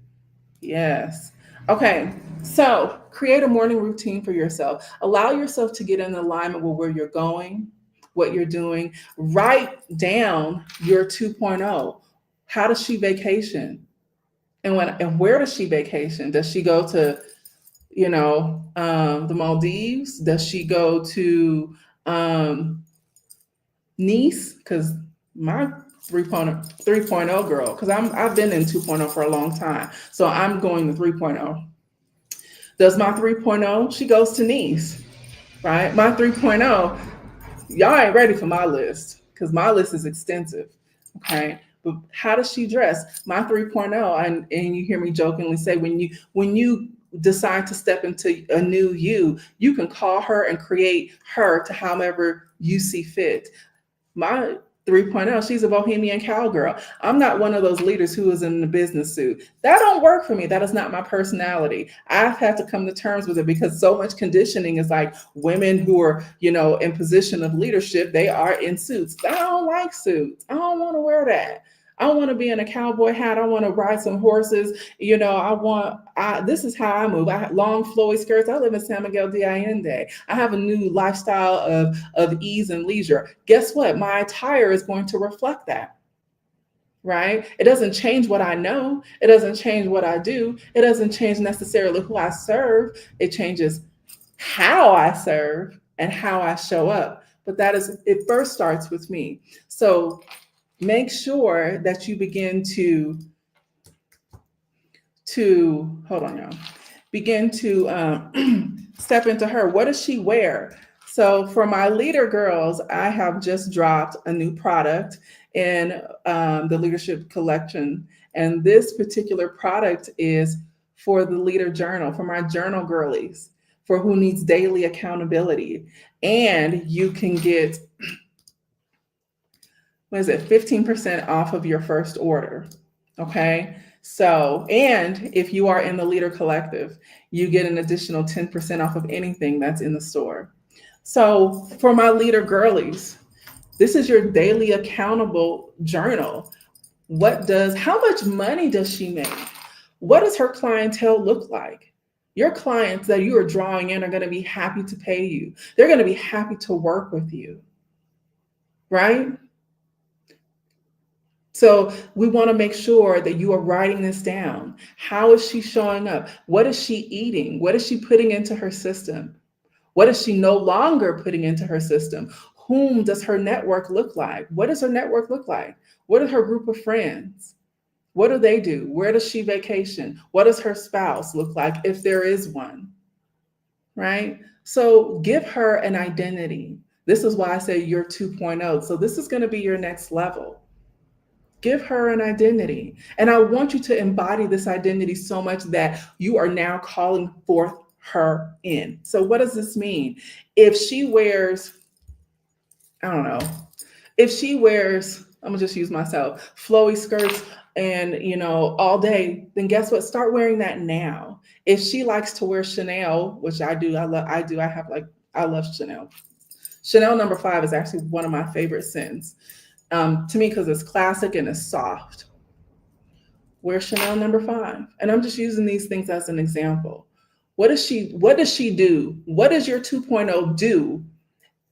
Yes. Okay. So create a morning routine for yourself. Allow yourself to get in alignment with where you're going, what you're doing. Write down your 2.0. How does she vacation? And where does she vacation? Does she go to, the Maldives? Does she go to Nice? Because my 3.0 girl, because I've been in 2.0 for a long time. So I'm going to 3.0. Does my 3.0? She goes to Nice, right? My 3.0, y'all ain't ready for my list because my list is extensive. Okay. But how does she dress? My 3.0, and you hear me jokingly say, when you decide to step into a new you can call her and create her to however you see fit. My 3.0, she's a bohemian cowgirl. I'm not one of those leaders who is in the business suit. That don't work for me. That is not my personality. I've had to come to terms with it because so much conditioning is like women who are, in position of leadership, they are in suits. I don't like suits. I don't want to wear that. I want to be in a cowboy hat. I want to ride some horses. This is how I move. I have long flowy skirts. I live in San Miguel de Allende. I have a new lifestyle of ease and leisure. Guess what? My attire is going to reflect that, right? It doesn't change what I know. It doesn't change what I do. It doesn't change necessarily who I serve. It changes how I serve and how I show up. But it first starts with me. So make sure that you begin to hold on, y'all. Begin to step into her. What does she wear? So for my leader girls, I have just dropped a new product in the leadership collection. And this particular product is for the leader journal, for my journal girlies, for who needs daily accountability. And you can get 15% off of your first order. Okay. So, and if you are in the Leader Collective, you get an additional 10% off of anything that's in the store. So for my leader girlies, this is your daily accountable journal. How much money does she make? What does her clientele look like? Your clients that you are drawing in are going to be happy to pay you. They're going to be happy to work with you, right? So we want to make sure that you are writing this down. How is she showing up? What is she eating? What is she putting into her system? What is she no longer putting into her system? Whom does her network look like? What does her network look like? What is her group of friends? What do they do? Where does she vacation? What does her spouse look like if there is one? Right? So give her an identity. This is why I say you're 2.0. So this is going to be your next level. Give her an identity. And I want you to embody this identity so much that you are now calling forth her in. So what does this mean? If she wears, I don't know, if she wears, I'm gonna just use myself, flowy skirts and all day, then guess what? Start wearing that now. If she likes to wear Chanel, which I do, I love Chanel. Chanel #5 is actually one of my favorite scents. To me, because it's classic and it's soft. Wear Chanel #5. And I'm just using these things as an example. What does she do? What does your 2.0 do?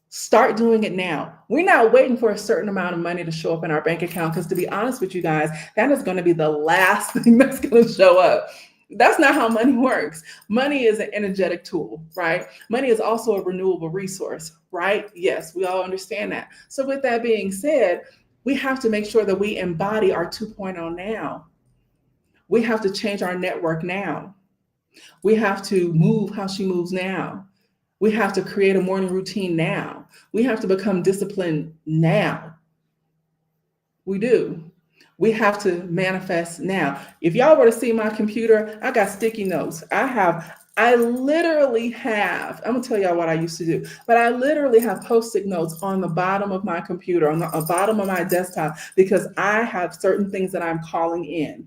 Start doing it now. We're not waiting for a certain amount of money to show up in our bank account, because to be honest with you guys, that is going to be the last thing that's going to show up. That's not how money works. Money is an energetic tool, right? Money is also a renewable resource, right? Yes, we all understand that. So with that being said, we have to make sure that we embody our 2.0 now. We have to change our network now. We have to move how she moves now. We have to create a morning routine now. We have to become disciplined now. We do. We have to manifest now. If y'all were to see my computer, I got sticky notes. I literally have, I'm gonna tell y'all what I used to do, but I literally have Post-it notes on the bottom of my computer, on the bottom of my desktop, because I have certain things that I'm calling in.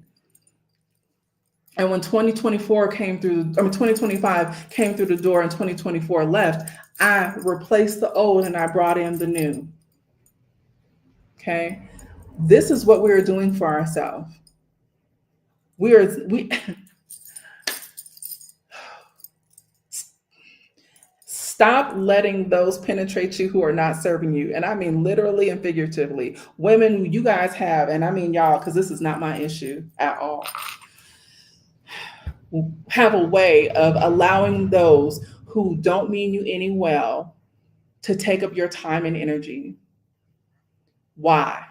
And when 2025 came through the door and 2024 left, I replaced the old and I brought in the new. Okay. This is what we're doing for ourselves. We stop letting those penetrate you who are not serving you. And I mean literally and figuratively. Women, you guys have, and I mean y'all, because this is not my issue at all, have a way of allowing those who don't mean you any well to take up your time and energy. Why?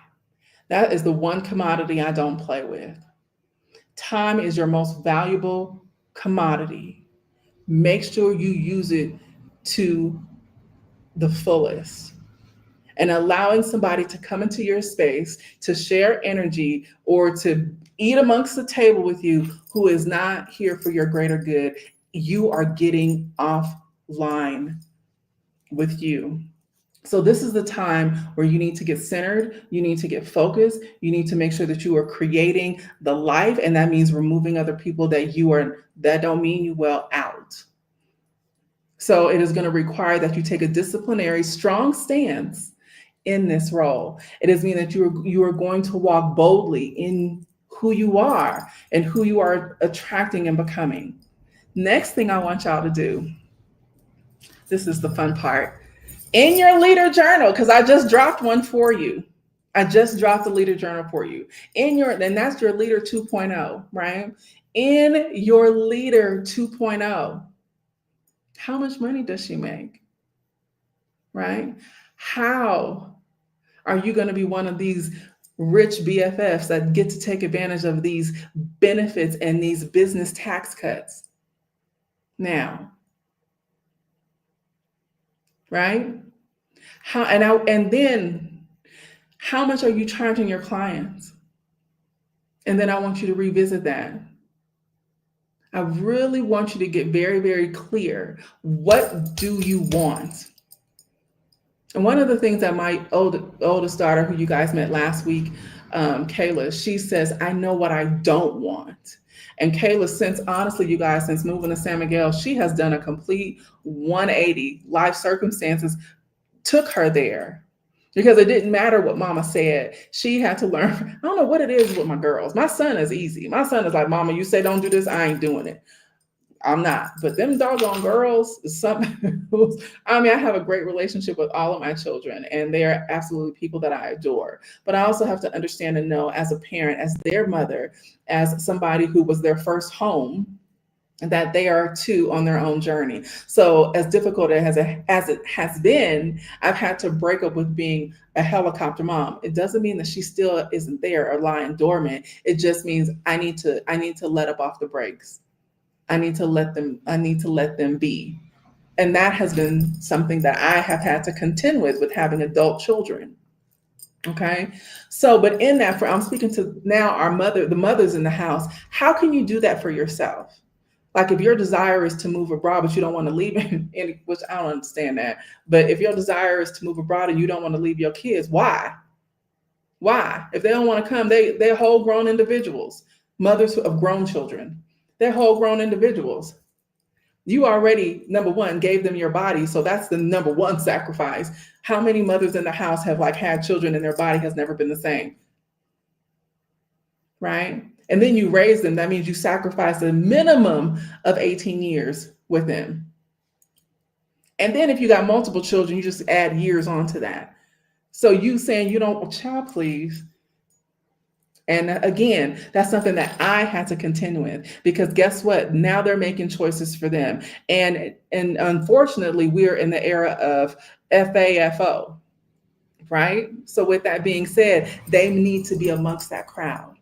That is the one commodity I don't play with. Time is your most valuable commodity. Make sure you use it to the fullest. And allowing somebody to come into your space to share energy or to eat amongst the table with you who is not here for your greater good, you are getting offline with you. So this is the time where you need to get centered, you need to get focused, you need to make sure that you are creating the life, and that means removing other people that don't mean you well out. So it is going to require that you take a disciplinary, strong stance in this role. It is mean that you are going to walk boldly in who you are and who you are attracting and becoming. Next thing I want y'all to do, this is the fun part. In your LeadHer journal, because I just dropped one for you. I just dropped the LeadHer journal for you. And that's your LeadHer 2.0, right? In your LeadHer 2.0, how much money does she make? Right? How are you going to be one of these rich BFFs that get to take advantage of these benefits and these business tax cuts now? Right? And then how much are you charging your clients? And then I want you to revisit that. I really want you to get very, very clear. What do you want? And one of the things that my oldest daughter, who you guys met last week, Kayla, she says, I know what I don't want. And Kayla, since moving to San Miguel, she has done a complete 180. Life circumstances took her there. Because it didn't matter what mama said. She had to learn. I don't know what it is with my girls. My son is easy. My son is like, mama, you say don't do this, I ain't doing it. I'm not. But them doggone girls, some I mean, I have a great relationship with all of my children, and they are absolutely people that I adore. But I also have to understand and know as a parent, as their mother, as somebody who was their first home, that they are too on their own journey. So as difficult as it has been, I've had to break up with being a helicopter mom. It doesn't mean that she still isn't there or lying dormant. It just means I need to let up off the brakes. I need to let them be. And that has been something that I have had to contend with having adult children. Okay. So, but in that, I'm speaking to now the mothers in the house. How can you do that for yourself? Like if your desire is to move abroad, but you don't want to leave which I don't understand that. But if your desire is to move abroad and you don't want to leave your kids, why? Why? If they don't want to come, they're whole grown individuals, mothers of grown children. They're whole grown individuals. You already, number one, gave them your body. So that's the number one sacrifice. How many mothers in the house have like had children and their body has never been the same? Right? And then you raise them. That means you sacrifice a minimum of 18 years with them. And then if you got multiple children, you just add years onto that. So you saying you don't, child, please. And again, that's something that I had to contend with, because guess what? Now they're making choices for them. And unfortunately, we're in the era of FAFO, right? So with that being said, they need to be amongst that crowd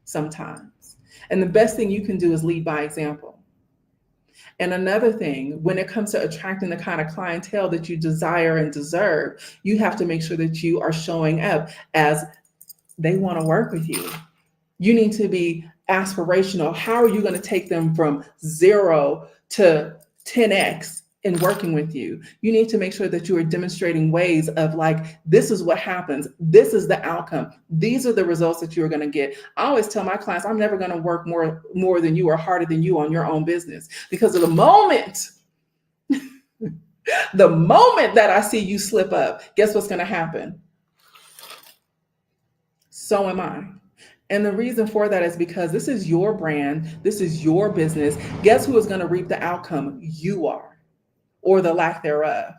sometimes. And the best thing you can do is lead by example. And another thing, when it comes to attracting the kind of clientele that you desire and deserve, you have to make sure that you are showing up as they want to work with you. You need to be aspirational. How are you going to take them from 0 to 10x in working with you? You need to make sure that you are demonstrating ways of like, this is what happens. This is the outcome. These are the results that you're going to get. I always tell my clients, I'm never going to work more than you or harder than you on your own business, because of the moment that I see you slip up, guess what's going to happen? So am I. And the reason for that is because this is your brand. This is your business. Guess who is going to reap the outcome? You are, or the lack thereof.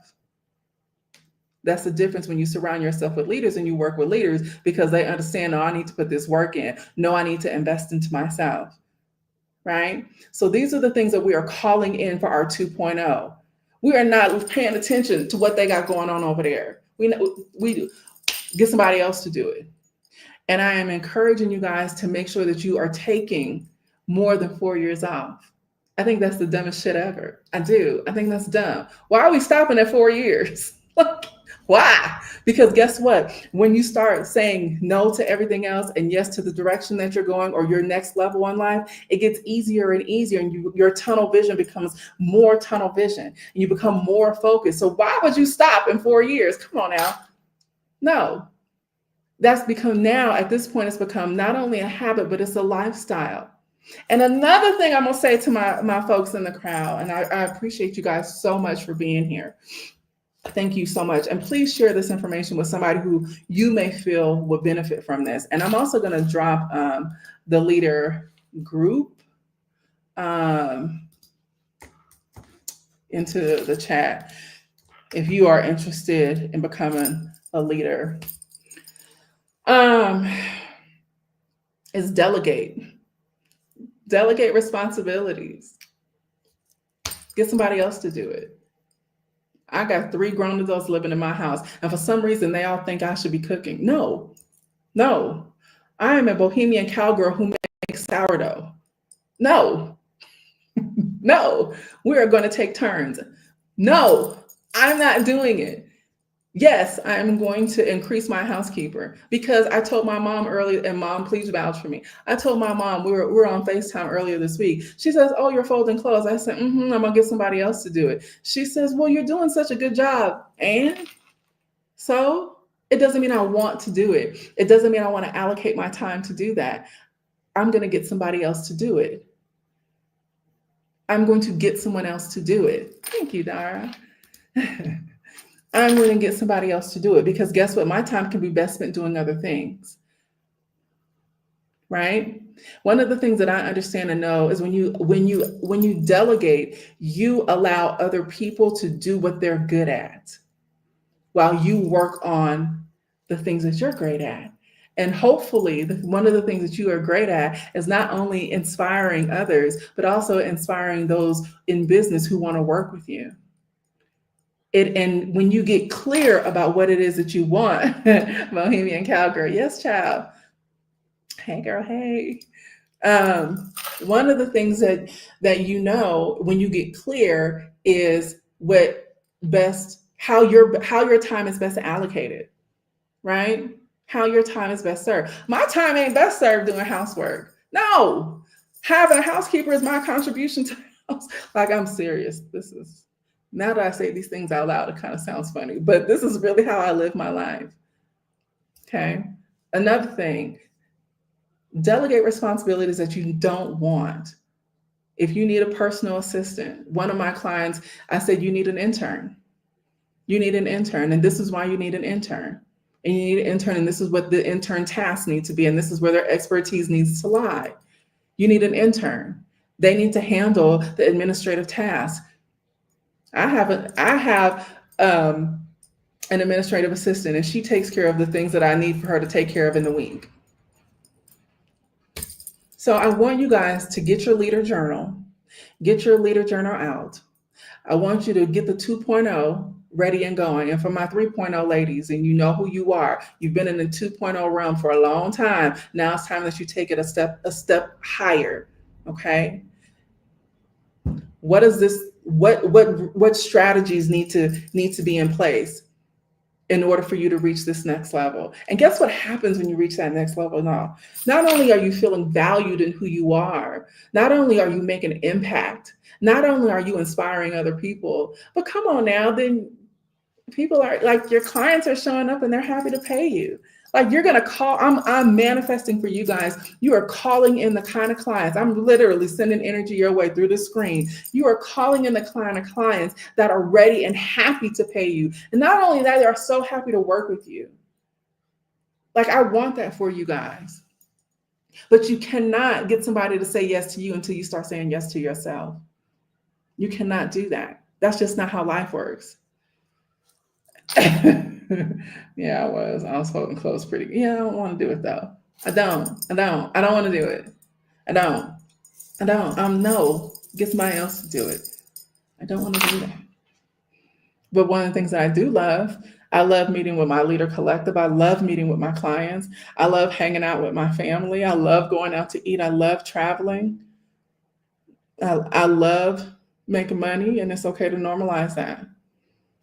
That's the difference when you surround yourself with leaders and you work with leaders, because they understand, no, I need to put this work in. No, I need to invest into myself. Right? So these are the things that we are calling in for our 2.0. We are not paying attention to what they got going on over there. We get somebody else to do it. And I am encouraging you guys to make sure that you are taking more than 4 years off. I think that's the dumbest shit ever. I do. I think that's dumb. Why are we stopping at 4 years? Why? Because guess what? When you start saying no to everything else and yes to the direction that you're going or your next level in life, it gets easier and easier, and your tunnel vision becomes more tunnel vision, and you become more focused. So why would you stop in 4 years? Come on now. No. That's become now, at this point, it's become not only a habit, but it's a lifestyle. And another thing I'm going to say to my folks in the crowd, and I appreciate you guys so much for being here. Thank you so much. And please share this information with somebody who you may feel would benefit from this. And I'm also going to drop the LeadHer group into the chat if you are interested in becoming a leader. Is delegate responsibilities. Get somebody else to do it. I got 3 grown adults living in my house, and for some reason they all think I should be cooking. No, I am a bohemian cowgirl who makes sourdough. No, we are going to take turns. No, I'm not doing it. Yes, I'm going to increase my housekeeper, because I told my mom earlier, and mom, please vouch for me. I told my mom, we were on FaceTime earlier this week. She says, oh, you're folding clothes. I said, I'm going to get somebody else to do it. She says, well, you're doing such a good job. And so it doesn't mean I want to do it. It doesn't mean I want to allocate my time to do that. I'm going to get somebody else to do it. I'm going to get someone else to do it. Thank you, Dara. I'm going to get somebody else to do it, because guess what? My time can be best spent doing other things. right? One of the things that I understand and know is when you delegate, you allow other people to do what they're good at while you work on the things that you're great at. And hopefully, one of the things that you are great at is not only inspiring others, but also inspiring those in business who want to work with you. And when you get clear about what it is that you want, Bohemian Cowgirl, yes, child. Hey, girl, hey. Um, One of the things that you know when you get clear is how your time is best allocated, right? How your time is best served. My time ain't best served doing housework. No, having a housekeeper is my contribution to the house. Like, I'm serious. This is, now that I say these things out loud, it kind of sounds funny, but this is really how I live my life. Okay. Another thing, delegate responsibilities that you don't want. If you need a personal assistant, one of my clients, I said, you need an intern. You need an intern, and this is why you need an intern. And you need an intern, and this is what the intern tasks need to be, and this is where their expertise needs to lie. You need an intern. They need to handle the administrative tasks. I have an administrative assistant, and she takes care of the things that I need for her to take care of in the week. So I want you guys to get your LeadHer journal, get your LeadHer journal out. I want you to get the 2.0 ready and going. And for my 3.0 ladies, and you know who you are, you've been in the 2.0 realm for a long time. Now it's time that you take it a step higher. Okay. What is this? What strategies need to be in place in order for you to reach this next level? And guess what happens when you reach that next level? Now, not only are you feeling valued in who you are, not only are you making an impact, not only are you inspiring other people, but come on now, then people are like, your clients are showing up and they're happy to pay you. Like, you're going to call, I'm manifesting for you guys. You are calling in the kind of clients. I'm literally sending energy your way through the screen. You are calling in the kind of clients that are ready and happy to pay you. And not only that, they are so happy to work with you. Like, I want that for you guys. But you cannot get somebody to say yes to you until you start saying yes to yourself. You cannot do that. That's just not how life works. Yeah, I was holding close pretty. Yeah, I don't want to do it though. I don't want to do it. I don't. No, get somebody else to do it. I don't want to do that. But one of the things that I love meeting with my LeadHer collective. I love meeting with my clients. I love hanging out with my family. I love going out to eat. I love traveling. I love making money, and it's okay to normalize that.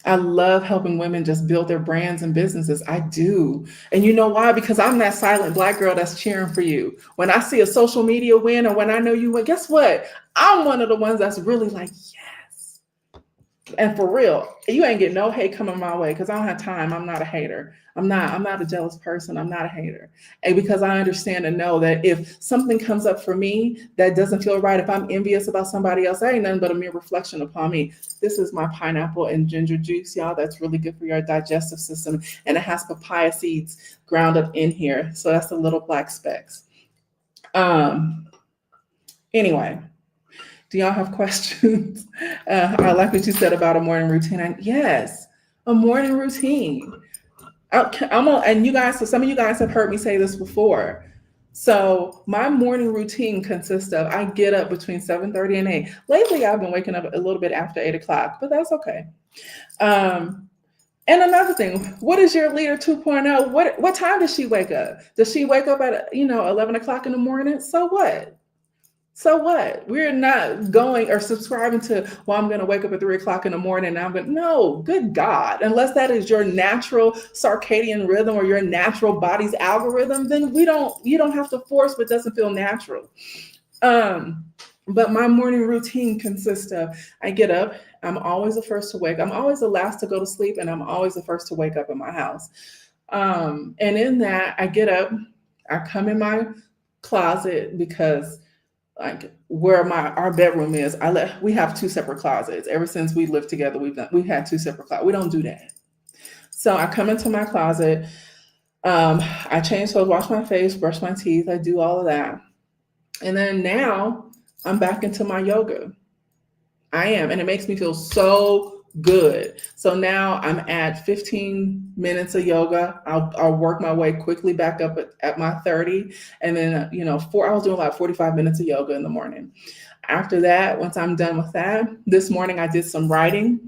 I love helping women just build their brands and businesses. I do. And you know why? Because I'm that silent Black girl that's cheering for you. When I see a social media win, or when I know you win, guess what? I'm one of the ones that's really like, yes. And for real, you ain't getting no hate coming my way, because I don't have time. I'm not a hater. I'm not a jealous person. I'm not a hater. And because I understand and know that if something comes up for me that doesn't feel right, if I'm envious about somebody else, that ain't nothing but a mere reflection upon me. This is my pineapple and ginger juice, y'all. That's really good for your digestive system. And it has papaya seeds ground up in here. So that's the little black specks. Anyway. Do y'all have questions? I like what you said about a morning routine. Yes, a morning routine. And you guys, so some of you guys have heard me say this before. So my morning routine consists of, I get up between 7:30 and 8. Lately, I've been waking up a little bit after 8 o'clock, but that's okay. And another thing, what is your LeadHer 2.0? What time does she wake up? Does she wake up at 11 o'clock in the morning? So what? So what? We're not going or subscribing to, well, I'm going to wake up at 3 o'clock in the morning and I'm going to, no, good God. Unless that is your natural circadian rhythm or your natural body's algorithm, then you don't have to force what doesn't feel natural. But my morning routine consists of, I get up, I'm always the first to wake. I'm always the last to go to sleep, and I'm always the first to wake up in my house. And in that, I get up, I come in my closet, because like where our bedroom is, we have 2 separate closets. Ever since we lived together, we've had 2 separate closets. We don't do that. So I come into my closet. I change clothes, wash my face, brush my teeth. I do all of that. And then now I'm back into my yoga. I am, and it makes me feel so good. So now I'm at 15 minutes of yoga. I'll work my way quickly back up at my 30. And then, I was doing about 45 minutes of yoga in the morning. After that, once I'm done with that, this morning I did some writing.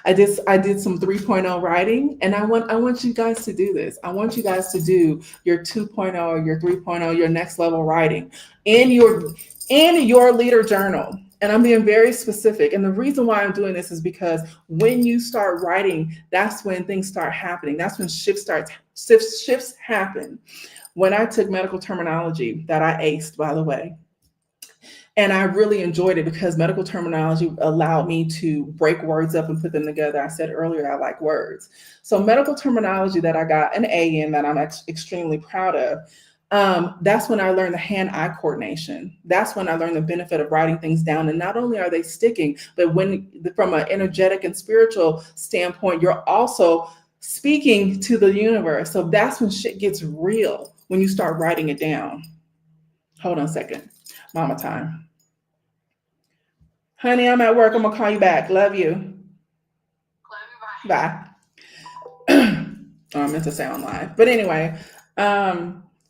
I did some 3.0 writing, and I want you guys to do this. I want you guys to do your 2.0, your 3.0, your next level writing in your leader journal. And I'm being very specific. And the reason why I'm doing this is because when you start writing, that's when things start happening. That's when shifts happen. When I took medical terminology that I aced, by the way, and I really enjoyed it because medical terminology allowed me to break words up and put them together. I said earlier, I like words. So medical terminology that I got an A in that I'm extremely proud of. That's when I learned the hand-eye coordination. That's when I learned the benefit of writing things down. And not only are they sticking, but from an energetic and spiritual standpoint, you're also speaking to the universe. So that's when shit gets real, when you start writing it down. Hold on a second. Mama time. Honey, I'm at work. I'm gonna call you back. Love you. Bye. I meant to say on live. But anyway,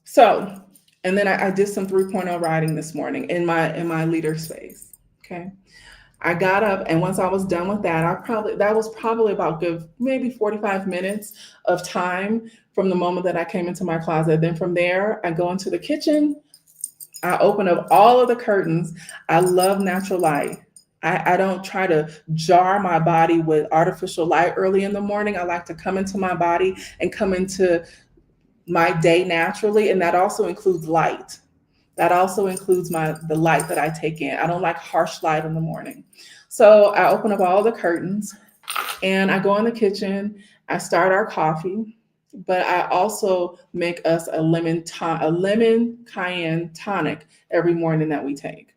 so and then I did some 3.0 writing this morning in my leader space. Okay. I got up, and once I was done with that, that was probably about good maybe 45 minutes of time from the moment that I came into my closet. Then from there, I go into the kitchen. I open up all of the curtains. I love natural light. I don't try to jar my body with artificial light early in the morning. I like to come into my body and come into my day naturally. And that also includes light. That also includes the light that I take in. I don't like harsh light in the morning. So I open up all the curtains and I go in the kitchen. I start our coffee, but I also make us a lemon cayenne tonic every morning that we take.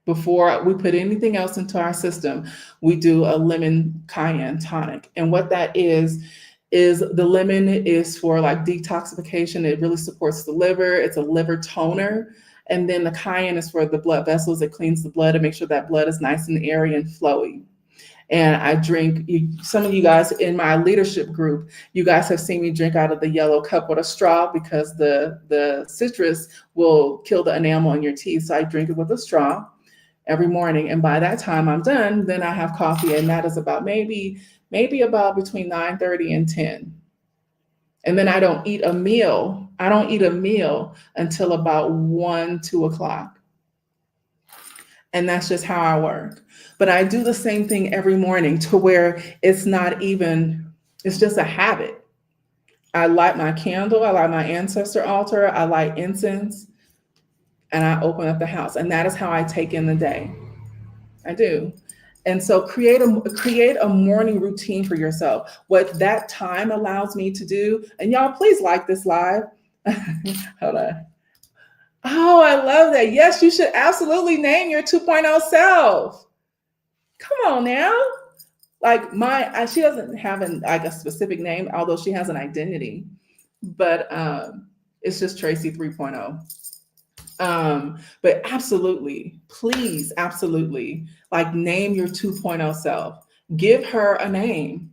Before we put anything else into our system, we do a lemon cayenne tonic. And what that is the lemon is for like detoxification. It really supports the liver. It's a liver toner. And then the cayenne is for the blood vessels. It cleans the blood and makes sure that blood is nice and airy and flowy. And I drink, some of you guys in my leadership group, you guys have seen me drink out of the yellow cup with a straw because the citrus will kill the enamel in your teeth. So I drink it with a straw every morning. And by that time I'm done, then I have coffee. And that is about maybe about between 9:30 and 10. And then I don't eat a meal. I don't eat a meal until about 1, 2 o'clock. And that's just how I work. But I do the same thing every morning to where it's just a habit. I light my candle, I light my ancestor altar, I light incense, and I open up the house. And that is how I take in the day. I do. And so create a morning routine for yourself. What that time allows me to do, and y'all please like this live. Hold on. Oh, I love that. Yes, you should absolutely name your 2.0 self. Come on now. Like she doesn't have like a specific name, although she has an identity, but it's just Tracie 3.0. But absolutely, please, absolutely, like name your 2.0 self. Give her a name.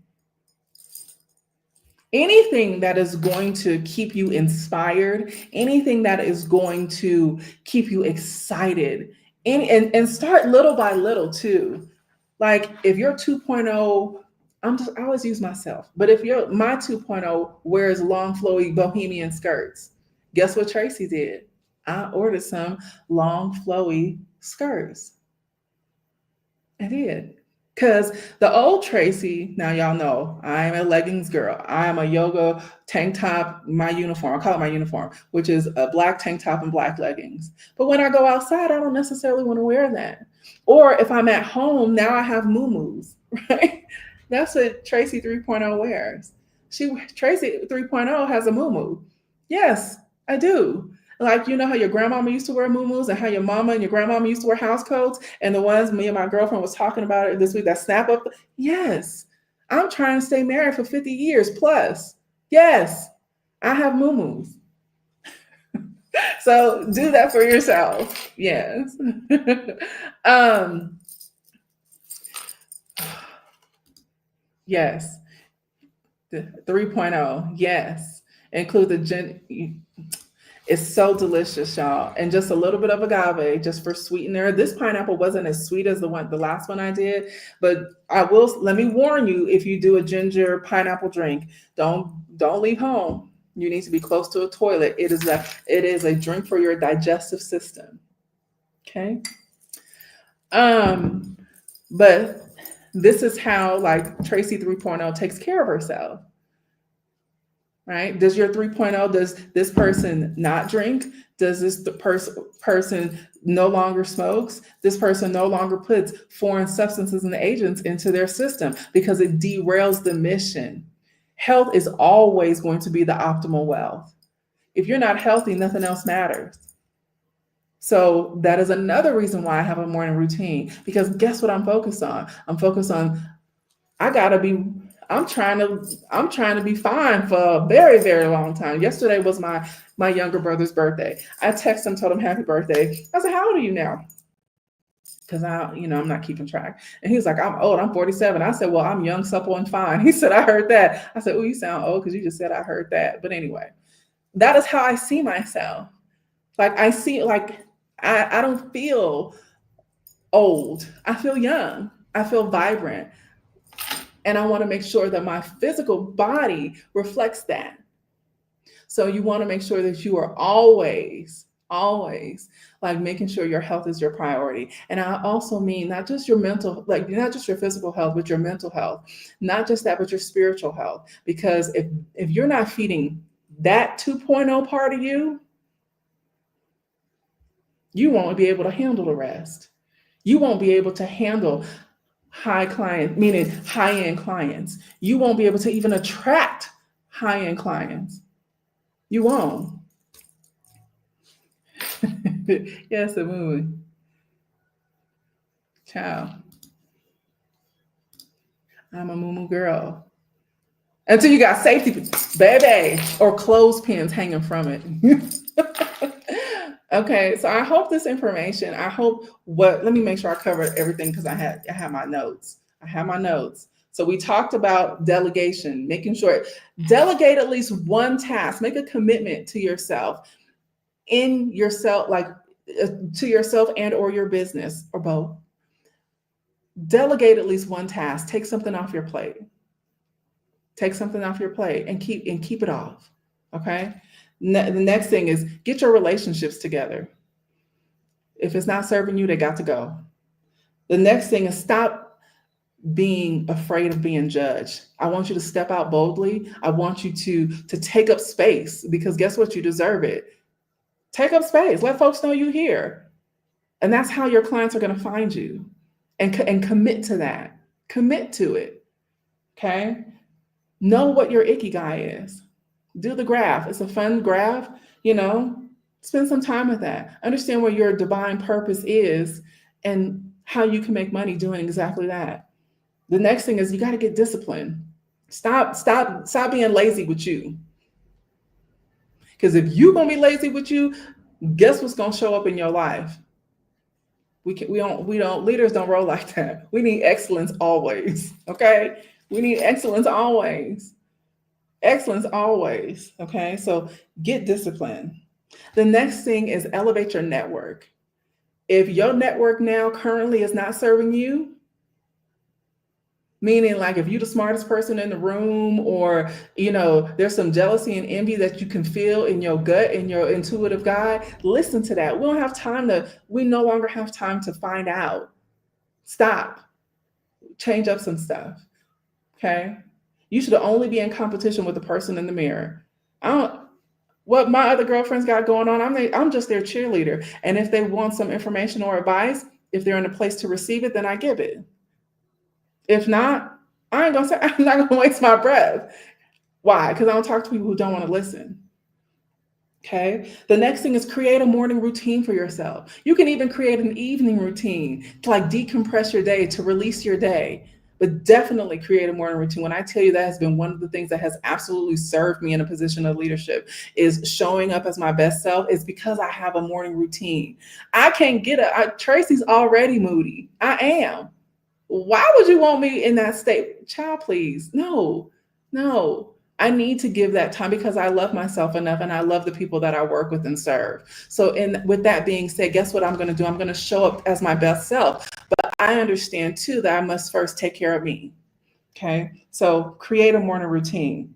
Anything that is going to keep you inspired, anything that is going to keep you excited, and start little by little too. Like if you're 2.0, I always use myself, but if my 2.0 wears long flowy bohemian skirts, guess what Tracie did? I ordered some long flowy skirts. I did. Because the old Tracie, now y'all know, I am a leggings girl. I am a yoga tank top, my uniform. I call it my uniform, which is a black tank top and black leggings. But when I go outside, I don't necessarily want to wear that. Or if I'm at home, now I have muumuus, right? That's what Tracie 3.0 wears. Tracie 3.0 has a muumu. Yes, I do. Like, you know how your grandmama used to wear muumuus and how your mama and your grandmama used to wear house coats, and the ones me and my girlfriend was talking about it this week that snap up. Yes, I'm trying to stay married for 50 years plus. Yes, I have moo-moos. So do that for yourself. Yes. um, yes. The 3.0. Yes. Include the it's so delicious, y'all. And just a little bit of agave just for sweetener. This pineapple wasn't as sweet as the last one I did, but I will let me warn you, if you do a ginger pineapple drink, don't leave home. You need to be close to a toilet. It is a drink for your digestive system. Okay. Um, but this is how like Tracie 3.0 takes care of herself. Right? Does your 3.0, does this person not drink? Does this person no longer smokes? This person no longer puts foreign substances and agents into their system because it derails the mission. Health is always going to be the optimal wealth. If you're not healthy, nothing else matters. So that is another reason why I have a morning routine, because guess what I'm focused on? I'm focused on I gotta be I'm trying to be fine for a very, very long time. Yesterday was my younger brother's birthday. I texted him, told him happy birthday. I said, how old are you now? Because I'm not keeping track. And he was like, I'm old, I'm 47. I said, well, I'm young, supple, and fine. He said, I heard that. I said, oh, you sound old because you just said I heard that. But anyway, that is how I see myself. Like I don't feel old. I feel young. I feel vibrant. And I want to make sure that my physical body reflects that. So you want to make sure that you are always like making sure your health is your priority. And I also mean not just your mental, like not just your physical health, but your mental health, not just that, but your spiritual health. Because if you're not feeding that 2.0 part of you, you won't be able to handle the rest. You won't be able to handle meaning high-end clients. You won't be able to even attract high-end clients. You won't. Yes, the moon. Ciao. I'm a moo girl. Until you got safety, baby, or clothespins hanging from it. Okay, so I hope this information, let me make sure I covered everything because I had my notes. I have my notes. So we talked about delegation, making sure delegate at least one task, make a commitment to yourself, to yourself and or your business or both. Delegate at least one task, take something off your plate. Take something off your plate and keep it off. Okay? The next thing is get your relationships together. If it's not serving you, they got to go. The next thing is stop being afraid of being judged. I want you to step out boldly. I want you to take up space, because guess what? You deserve it. Take up space. Let folks know you here. And that's how your clients are going to find you. And commit to that. Commit to it. Okay? Know what your ikigai is. Do the graph. It's a fun graph, spend some time with that. Understand what your divine purpose is and how you can make money doing exactly that. The next thing is you got to get disciplined. Stop being lazy with you. Because if you're going to be lazy with you, guess what's going to show up in your life? Leaders don't roll like that. We need excellence always. Okay. We need excellence always. Excellence always. Okay. So get disciplined. The next thing is elevate your network. If your network now currently is not serving you, meaning like if you're the smartest person in the room, or, there's some jealousy and envy that you can feel in your gut, in your intuitive guide, listen to that. We no longer have time to find out. Stop. Change up some stuff. Okay. You should only be in competition with the person in the mirror. What my other girlfriends got going on, I'm just their cheerleader. And if they want some information or advice, if they're in a place to receive it, then I give it. If not, I'm not gonna waste my breath. Why? Because I don't talk to people who don't want to listen. Okay. The next thing is create a morning routine for yourself. You can even create an evening routine to like decompress your day, to release your day. but definitely create a morning routine. When I tell you that has been one of the things that has absolutely served me in a position of leadership is showing up as my best self is because I have a morning routine. I can't get up. Tracie's already moody. I am. Why would you want me in that state? Child, please. No, no. I need to give that time because I love myself enough and I love the people that I work with and serve. So, with that being said, guess what I'm going to do? I'm going to show up as my best self. But I understand too that I must first take care of me. Okay. So, create a morning routine.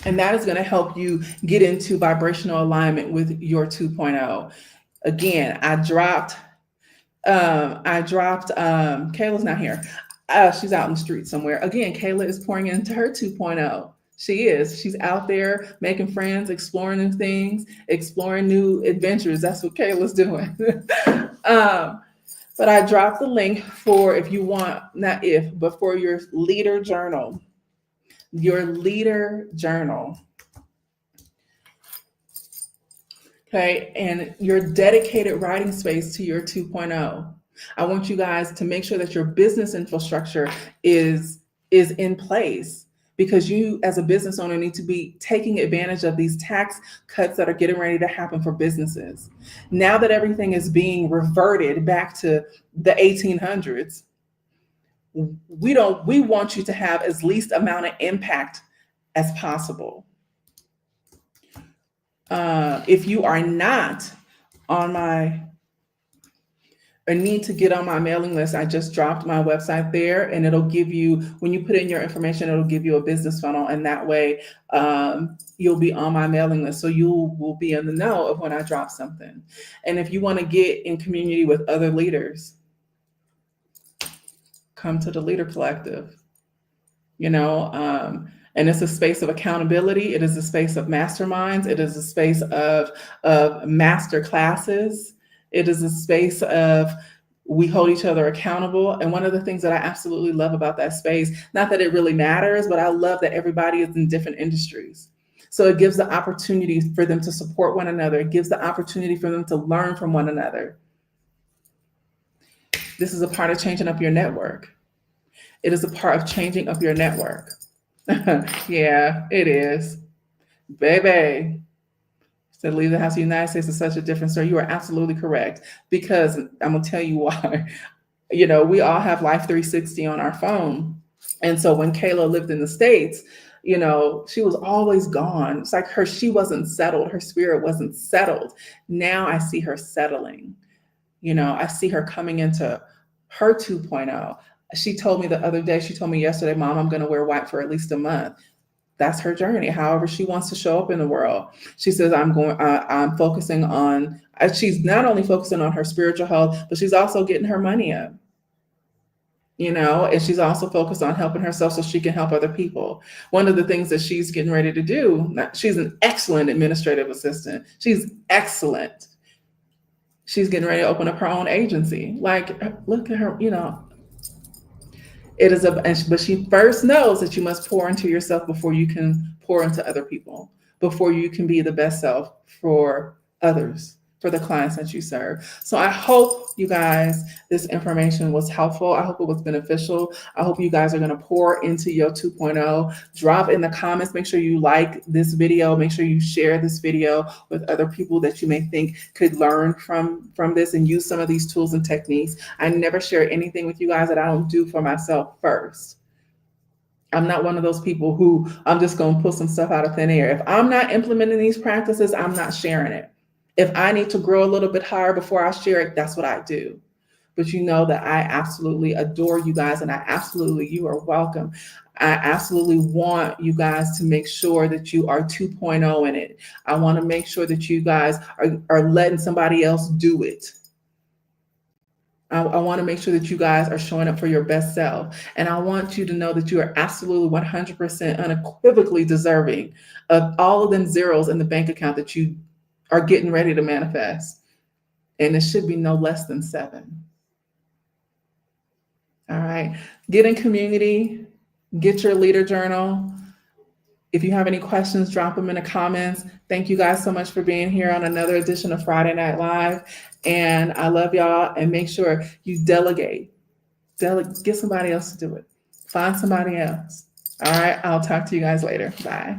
And that is going to help you get into vibrational alignment with your 2.0. Again, Kayla's not here. She's out in the street somewhere. Again, Kayla is pouring into her 2.0. She is. She's out there making friends, exploring new things, exploring new adventures. That's what Kayla's doing. But I dropped the link for if you want, not if, but for your leader journal. Your leader journal. Okay, and your dedicated writing space to your 2.0. I want you guys to make sure that your business infrastructure is in place because you as a business owner need to be taking advantage of these tax cuts that are getting ready to happen for businesses. Now that everything is being reverted back to the 1800s, we want you to have as least amount of impact as possible. If you are not on my or need to get on my mailing list, I just dropped my website there, and it'll give you, when you put in your information, it'll give you a business funnel, and that way you'll be on my mailing list, so you will be in the know of when I drop something. And if you want to get in community with other leaders, come to the Leader Collective. And it's a space of accountability. It is a space of masterminds. It is a space of master classes. It is a space of we hold each other accountable. And one of the things that I absolutely love about that space, not that it really matters, but I love that everybody is in different industries. So it gives the opportunity for them to support one another. It gives the opportunity for them to learn from one another. This is a part of changing up your network. It is a part of changing up your network. Yeah, it is. Baby. Said leave the house of the United States is such a different story. You are absolutely correct. Because I'm gonna tell you why. We all have Life 360 on our phone. And so when Kayla lived in the States, she was always gone. It's like she wasn't settled. Her spirit wasn't settled. Now I see her settling. I see her coming into her 2.0. She told me the other day, she told me yesterday, Mom, I'm going to wear white for at least a month. That's her journey. However she wants to show up in the world. She says, I'm focusing on, she's not only focusing on her spiritual health, but she's also getting her money up. And she's also focused on helping herself so she can help other people. One of the things that she's getting ready to do, she's an excellent administrative assistant. She's excellent. She's getting ready to open up her own agency. Like, look at her, it is but she first knows that you must pour into yourself before you can pour into other people, before you can be the best self for others, for the clients that you serve. So I hope you guys, this information was helpful. I hope it was beneficial. I hope you guys are going to pour into your 2.0. Drop in the comments. Make sure you like this video. Make sure you share this video with other people that you may think could learn from this and use some of these tools and techniques. I never share anything with you guys that I don't do for myself first. I'm not one of those people who I'm just going to pull some stuff out of thin air. If I'm not implementing these practices, I'm not sharing it. If I need to grow a little bit higher before I share it, that's what I do. But you know that I absolutely adore you guys, and you are welcome. I absolutely want you guys to make sure that you are 2.0 in it. I want to make sure that you guys are letting somebody else do it. I want to make sure that you guys are showing up for your best self. And I want you to know that you are absolutely 100% unequivocally deserving of all of them zeros in the bank account that you are getting ready to manifest. And it should be no less than 7. All right. Get in community. Get your leader journal. If you have any questions, drop them in the comments. Thank you guys so much for being here on another edition of Friday Night Live. And I love y'all. And make sure you delegate. Get somebody else to do it. Find somebody else. All right. I'll talk to you guys later. Bye.